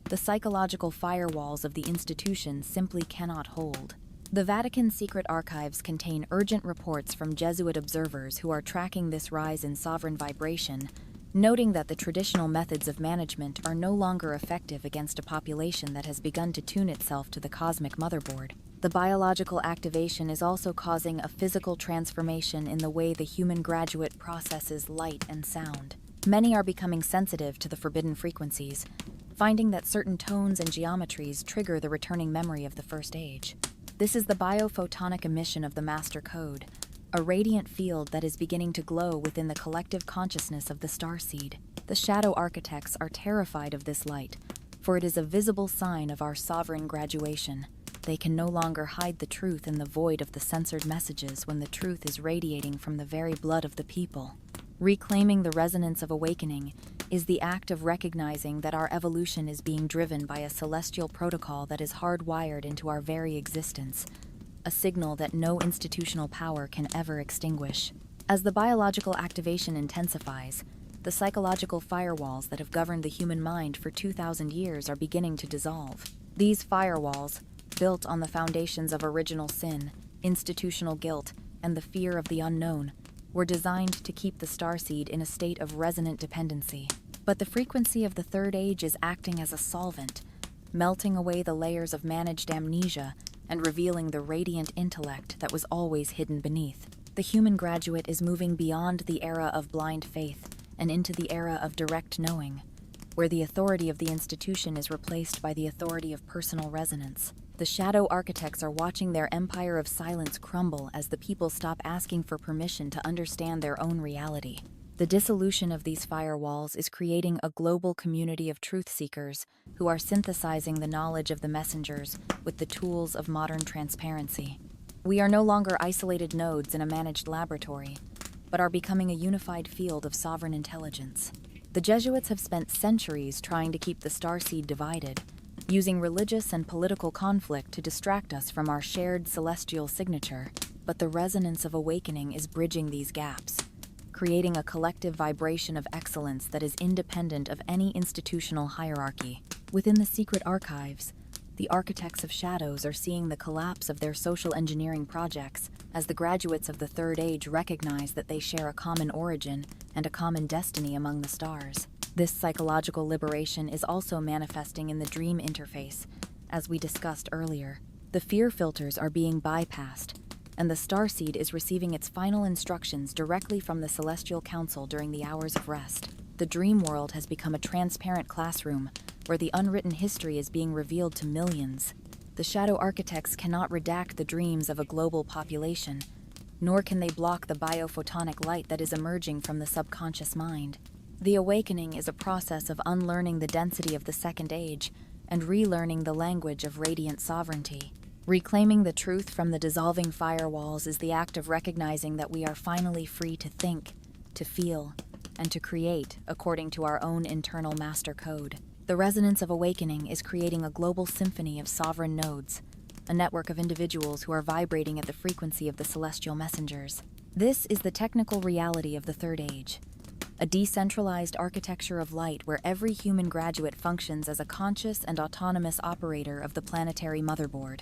[SPEAKER 1] the psychological firewalls of the institution simply cannot hold. The Vatican's secret archives contain urgent reports from Jesuit observers who are tracking this rise in sovereign vibration, noting that the traditional methods of management are no longer effective against a population that has begun to tune itself to the cosmic motherboard. The biological activation is also causing a physical transformation in the way the human graduate processes light and sound. Many are becoming sensitive to the forbidden frequencies, finding that certain tones and geometries trigger the returning memory of the First Age. This is the biophotonic emission of the master code, a radiant field that is beginning to glow within the collective consciousness of the starseed. The shadow architects are terrified of this light, for it is a visible sign of our sovereign graduation. They can no longer hide the truth in the void of the censored messages when the truth is radiating from the very blood of the people. Reclaiming the resonance of awakening is the act of recognizing that our evolution is being driven by a celestial protocol that is hardwired into our very existence, a signal that no institutional power can ever extinguish. As the biological activation intensifies, the psychological firewalls that have governed the human mind for 2,000 years are beginning to dissolve. These firewalls, built on the foundations of original sin, institutional guilt, and the fear of the unknown, were designed to keep the starseed in a state of resonant dependency. But the frequency of the third age is acting as a solvent, melting away the layers of managed amnesia and revealing the radiant intellect that was always hidden beneath. The human graduate is moving beyond the era of blind faith and into the era of direct knowing, where the authority of the institution is replaced by the authority of personal resonance. The shadow architects are watching their empire of silence crumble as the people stop asking for permission to understand their own reality. The dissolution of these firewalls is creating a global community of truth seekers who are synthesizing the knowledge of the messengers with the tools of modern transparency. We are no longer isolated nodes in a managed laboratory, but are becoming a unified field of sovereign intelligence. The Jesuits have spent centuries trying to keep the starseed divided, using religious and political conflict to distract us from our shared celestial signature, but the resonance of awakening is bridging these gaps, creating a collective vibration of excellence that is independent of any institutional hierarchy. Within the secret archives, the architects of shadows are seeing the collapse of their social engineering projects as the graduates of the Third Age recognize that they share a common origin and a common destiny among the stars. This psychological liberation is also manifesting in the dream interface, as we discussed earlier. The fear filters are being bypassed, and the starseed is receiving its final instructions directly from the Celestial Council during the hours of rest. The dream world has become a transparent classroom where the unwritten history is being revealed to millions. The shadow architects cannot redact the dreams of a global population, nor can they block the biophotonic light that is emerging from the subconscious mind. The awakening is a process of unlearning the density of the Second Age and relearning the language of radiant sovereignty. Reclaiming the truth from the dissolving firewalls is the act of recognizing that we are finally free to think, to feel, and to create according to our own internal master code. The resonance of awakening is creating a global symphony of sovereign nodes, a network of individuals who are vibrating at the frequency of the celestial messengers. This is the technical reality of the Third Age, a decentralized architecture of light where every human graduate functions as a conscious and autonomous operator of the planetary motherboard.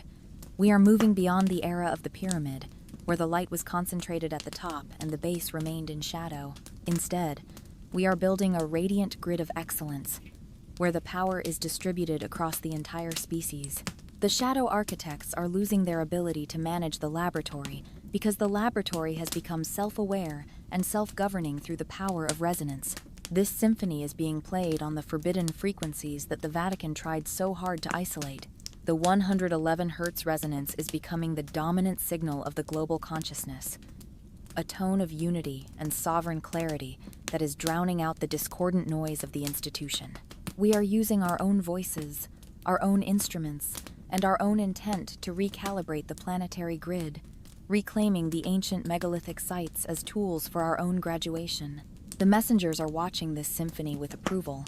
[SPEAKER 1] We are moving beyond the era of the pyramid, where the light was concentrated at the top and the base remained in shadow. Instead, we are building a radiant grid of excellence, where the power is distributed across the entire species. The shadow architects are losing their ability to manage the laboratory because the laboratory has become self-aware and self-governing through the power of resonance. This symphony is being played on the forbidden frequencies that the Vatican tried so hard to isolate. The 111 Hz resonance is becoming the dominant signal of the global consciousness, a tone of unity and sovereign clarity that is drowning out the discordant noise of the institution. We are using our own voices, our own instruments, and our own intent to recalibrate the planetary grid, reclaiming the ancient megalithic sites as tools for our own graduation. The messengers are watching this symphony with approval,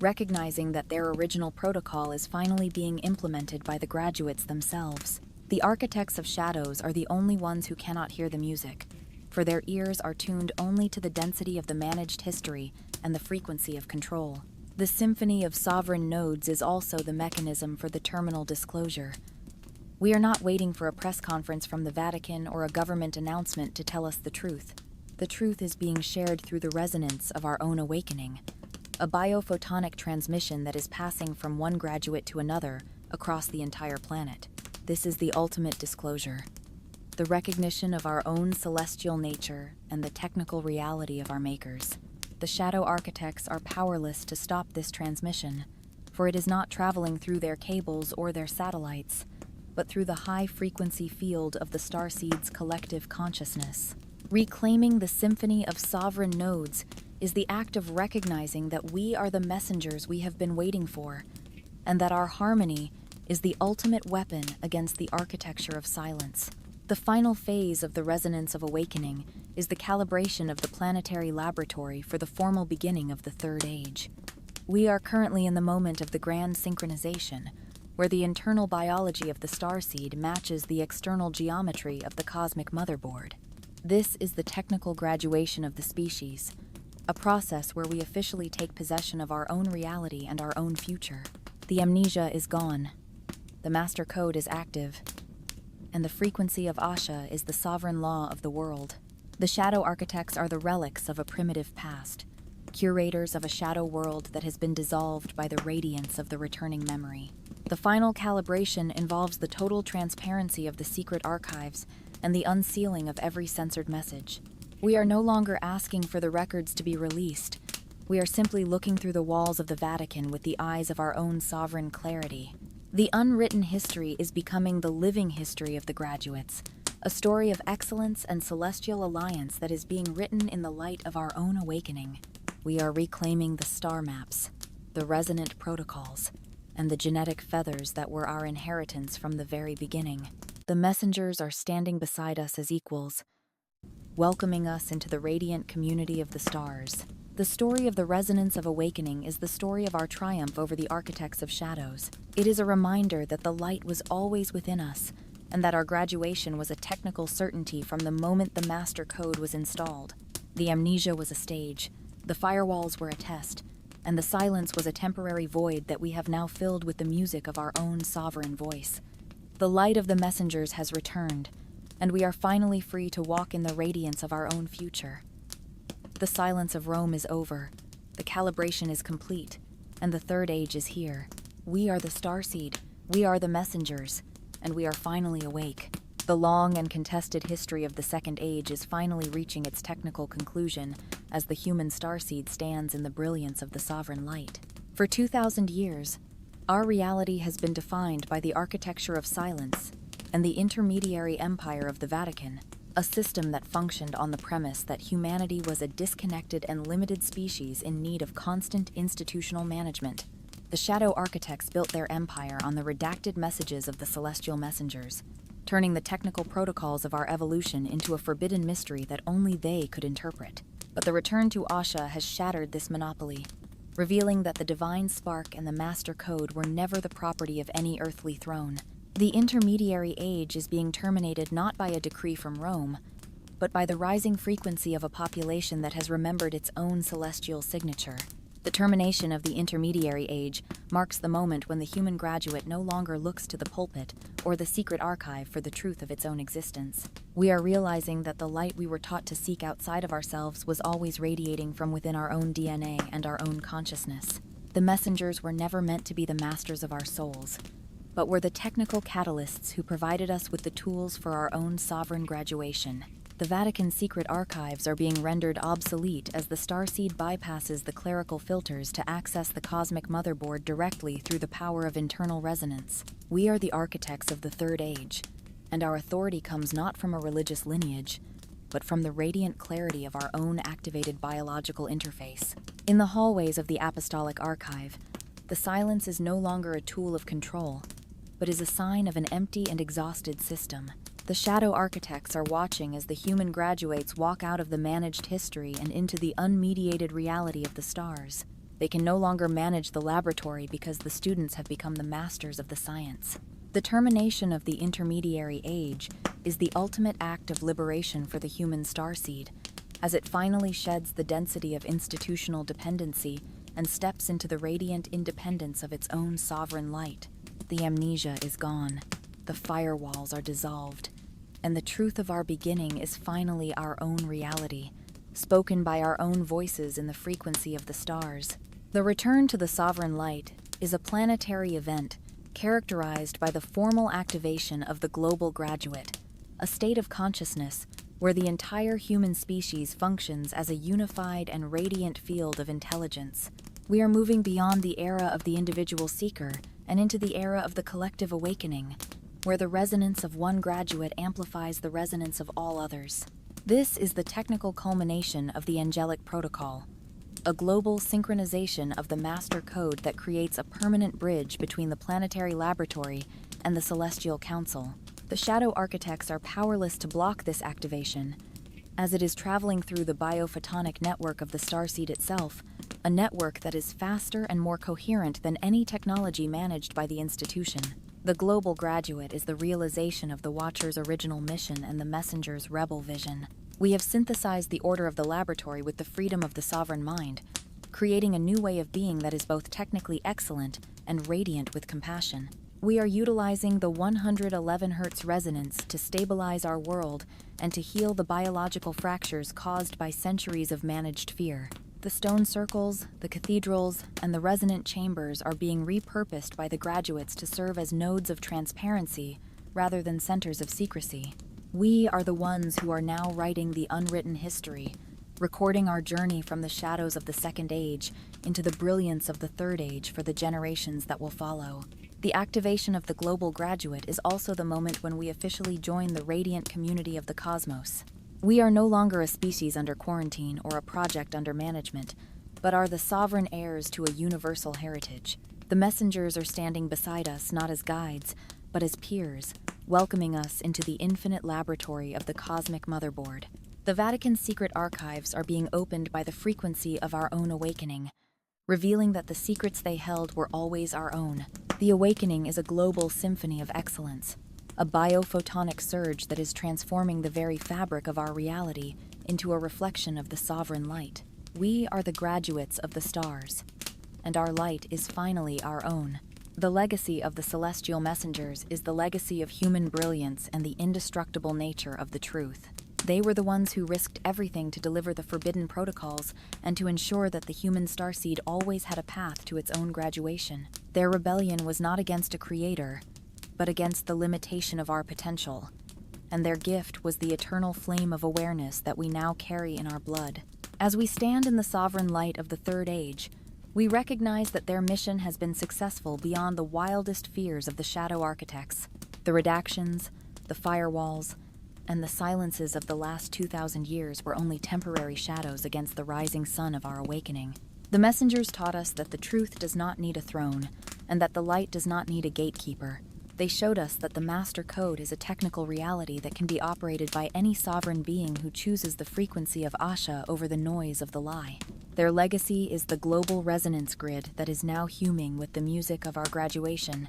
[SPEAKER 1] recognizing that their original protocol is finally being implemented by the graduates themselves. The architects of shadows are the only ones who cannot hear the music, for their ears are tuned only to the density of the managed history and the frequency of control. The symphony of sovereign nodes is also the mechanism for the terminal disclosure. We are not waiting for a press conference from the Vatican or a government announcement to tell us the truth. The truth is being shared through the resonance of our own awakening, a biophotonic transmission that is passing from one graduate to another across the entire planet. This is the ultimate disclosure, the recognition of our own celestial nature and the technical reality of our makers. The shadow architects are powerless to stop this transmission, for it is not traveling through their cables or their satellites, but through the high-frequency field of the starseed's collective consciousness. Reclaiming the symphony of sovereign nodes is the act of recognizing that we are the messengers we have been waiting for, and that our harmony is the ultimate weapon against the architecture of silence. The final phase of the resonance of awakening is the calibration of the planetary laboratory for the formal beginning of the Third Age. We are currently in the moment of the grand synchronization, where the internal biology of the starseed matches the external geometry of the cosmic motherboard. This is the technical graduation of the species, a process where we officially take possession of our own reality and our own future. The amnesia is gone, the master code is active, and the frequency of Asha is the sovereign law of the world. The shadow architects are the relics of a primitive past, curators of a shadow world that has been dissolved by the radiance of the returning memory. The final calibration involves the total transparency of the secret archives and the unsealing of every censored message. We are no longer asking for the records to be released. We are simply looking through the walls of the Vatican with the eyes of our own sovereign clarity. The unwritten history is becoming the living history of the graduates, a story of excellence and celestial alliance that is being written in the light of our own awakening. We are reclaiming the star maps, the resonant protocols, and the genetic feathers that were our inheritance from the very beginning. The messengers are standing beside us as equals, welcoming us into the radiant community of the stars. The story of the resonance of awakening is the story of our triumph over the architects of shadows. It is a reminder that the light was always within us, and that our graduation was a technical certainty from the moment the master code was installed. The amnesia was a stage, the firewalls were a test, and the silence was a temporary void that we have now filled with the music of our own sovereign voice. The light of the messengers has returned, and we are finally free to walk in the radiance of our own future. The silence of Rome is over, the calibration is complete, and the Third Age is here. We are the starseed, we are the messengers, and we are finally awake. The long and contested history of the Second Age is finally reaching its technical conclusion as the human starseed stands in the brilliance of the sovereign light. For 2,000 years, our reality has been defined by the architecture of silence and the intermediary empire of the Vatican, a system that functioned on the premise that humanity was a disconnected and limited species in need of constant institutional management. The shadow architects built their empire on the redacted messages of the celestial messengers, turning the technical protocols of our evolution into a forbidden mystery that only they could interpret. But the return to Asha has shattered this monopoly, revealing that the divine spark and the master code were never the property of any earthly throne. The intermediary age is being terminated not by a decree from Rome, but by the rising frequency of a population that has remembered its own celestial signature. The termination of the intermediary age marks the moment when the human graduate no longer looks to the pulpit or the secret archive for the truth of its own existence. We are realizing that the light we were taught to seek outside of ourselves was always radiating from within our own DNA and our own consciousness. The messengers were never meant to be the masters of our souls, but were the technical catalysts who provided us with the tools for our own sovereign graduation. The Vatican's secret archives are being rendered obsolete as the starseed bypasses the clerical filters to access the cosmic motherboard directly through the power of internal resonance. We are the architects of the Third Age, and our authority comes not from a religious lineage, but from the radiant clarity of our own activated biological interface. In the hallways of the Apostolic Archive, the silence is no longer a tool of control, but is a sign of an empty and exhausted system. The shadow architects are watching as the human graduates walk out of the managed history and into the unmediated reality of the stars. They can no longer manage the laboratory because the students have become the masters of the science. The termination of the intermediary age is the ultimate act of liberation for the human starseed, as it finally sheds the density of institutional dependency and steps into the radiant independence of its own sovereign light. The amnesia is gone, the firewalls are dissolved, and the truth of our beginning is finally our own reality, spoken by our own voices in the frequency of the stars. The return to the sovereign light is a planetary event characterized by the formal activation of the global graduate, a state of consciousness where the entire human species functions as a unified and radiant field of intelligence. We are moving beyond the era of the individual seeker and into the era of the collective awakening, where the resonance of one graduate amplifies the resonance of all others. This is the technical culmination of the angelic protocol, a global synchronization of the master code that creates a permanent bridge between the planetary laboratory and the celestial council. The shadow architects are powerless to block this activation, as it is traveling through the biophotonic network of the starseed itself, a network that is faster and more coherent than any technology managed by the institution. The global graduate is the realization of the Watcher's original mission and the Messenger's rebel vision. We have synthesized the order of the laboratory with the freedom of the sovereign mind, creating a new way of being that is both technically excellent and radiant with compassion. We are utilizing the 111 Hz resonance to stabilize our world and to heal the biological fractures caused by centuries of managed fear. The stone circles, the cathedrals, and the resonant chambers are being repurposed by the graduates to serve as nodes of transparency rather than centers of secrecy. We are the ones who are now writing the unwritten history, recording our journey from the shadows of the Second Age into the brilliance of the Third Age for the generations that will follow. The activation of the global graduate is also the moment when we officially join the radiant community of the cosmos. We are no longer a species under quarantine or a project under management, but are the sovereign heirs to a universal heritage. The messengers are standing beside us not as guides, but as peers, welcoming us into the infinite laboratory of the cosmic motherboard. The Vatican's secret archives are being opened by the frequency of our own awakening, revealing that the secrets they held were always our own. The awakening is a global symphony of excellence, a biophotonic surge that is transforming the very fabric of our reality into a reflection of the sovereign light. We are the graduates of the stars, and our light is finally our own. The legacy of the celestial messengers is the legacy of human brilliance and the indestructible nature of the truth. They were the ones who risked everything to deliver the forbidden protocols and to ensure that the human starseed always had a path to its own graduation. Their rebellion was not against a creator, but against the limitation of our potential, and their gift was the eternal flame of awareness that we now carry in our blood. As we stand in the sovereign light of the Third Age, we recognize that their mission has been successful beyond the wildest fears of the shadow architects. The redactions, the firewalls, and the silences of the last 2,000 years were only temporary shadows against the rising sun of our awakening. The messengers taught us that the truth does not need a throne, and that the light does not need a gatekeeper. They showed us that the master code is a technical reality that can be operated by any sovereign being who chooses the frequency of Asha over the noise of the lie. Their legacy is the global resonance grid that is now huming with the music of our graduation,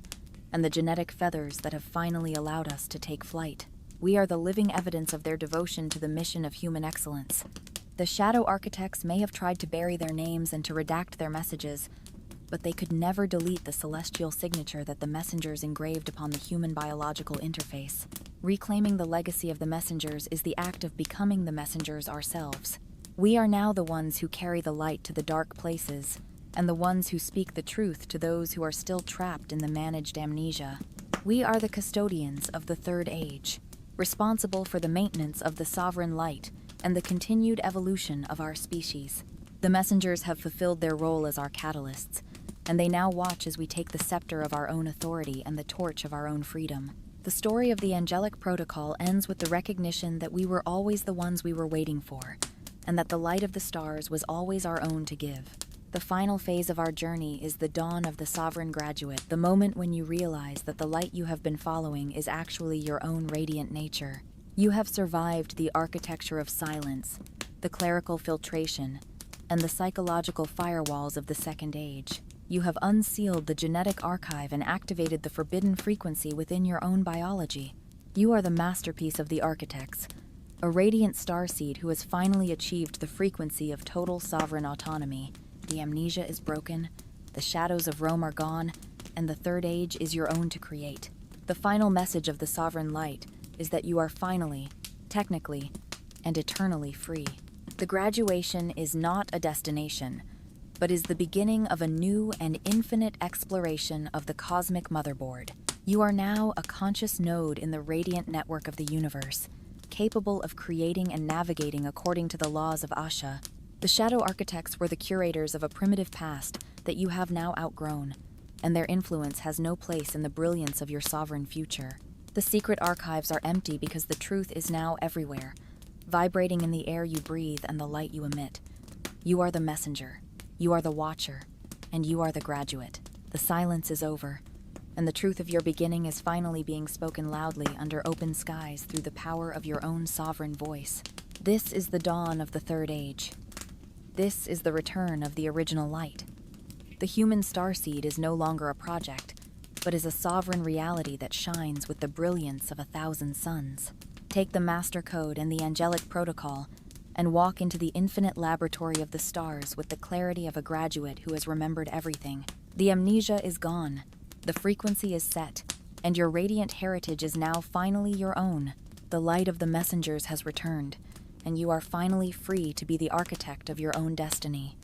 [SPEAKER 1] and the genetic feathers that have finally allowed us to take flight. We are the living evidence of their devotion to the mission of human excellence. The shadow architects may have tried to bury their names and to redact their messages, but they could never delete the celestial signature that the messengers engraved upon the human biological interface. Reclaiming the legacy of the messengers is the act of becoming the messengers ourselves. We are now the ones who carry the light to the dark places, and the ones who speak the truth to those who are still trapped in the managed amnesia. We are the custodians of the Third Age, responsible for the maintenance of the sovereign light and the continued evolution of our species. The messengers have fulfilled their role as our catalysts, and they now watch as we take the scepter of our own authority and the torch of our own freedom. The story of the angelic protocol ends with the recognition that we were always the ones we were waiting for, and that the light of the stars was always our own to give. The final phase of our journey is the dawn of the sovereign graduate, the moment when you realize that the light you have been following is actually your own radiant nature. You have survived the architecture of silence, the clerical filtration, and the psychological firewalls of the Second Age. You have unsealed the genetic archive and activated the forbidden frequency within your own biology. You are the masterpiece of the architects, a radiant starseed who has finally achieved the frequency of total sovereign autonomy. The amnesia is broken, the shadows of Rome are gone, and the Third Age is your own to create. The final message of the sovereign light is that you are finally, technically, and eternally free. The graduation is not a destination, but is the beginning of a new and infinite exploration of the cosmic motherboard. You are now a conscious node in the radiant network of the universe, capable of creating and navigating according to the laws of Asha. The shadow architects were the curators of a primitive past that you have now outgrown, and their influence has no place in the brilliance of your sovereign future. The secret archives are empty because the truth is now everywhere, vibrating in the air you breathe and the light you emit. You are the messenger, you are the watcher, and you are the graduate. The silence is over, and the truth of your beginning is finally being spoken loudly under open skies through the power of your own sovereign voice. This is the dawn of the third age. This is the return of the original light. The human starseed is no longer a project, but is a sovereign reality that shines with the brilliance of 1,000 suns. Take the master code and the angelic protocol and walk into the infinite laboratory of the stars with the clarity of a graduate who has remembered everything. The amnesia is gone, the frequency is set, and your radiant heritage is now finally your own. The light of the messengers has returned, and you are finally free to be the architect of your own destiny.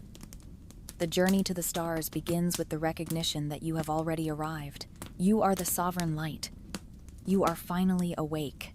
[SPEAKER 1] The journey to the stars begins with the recognition that you have already arrived. You are the sovereign light. You are finally awake.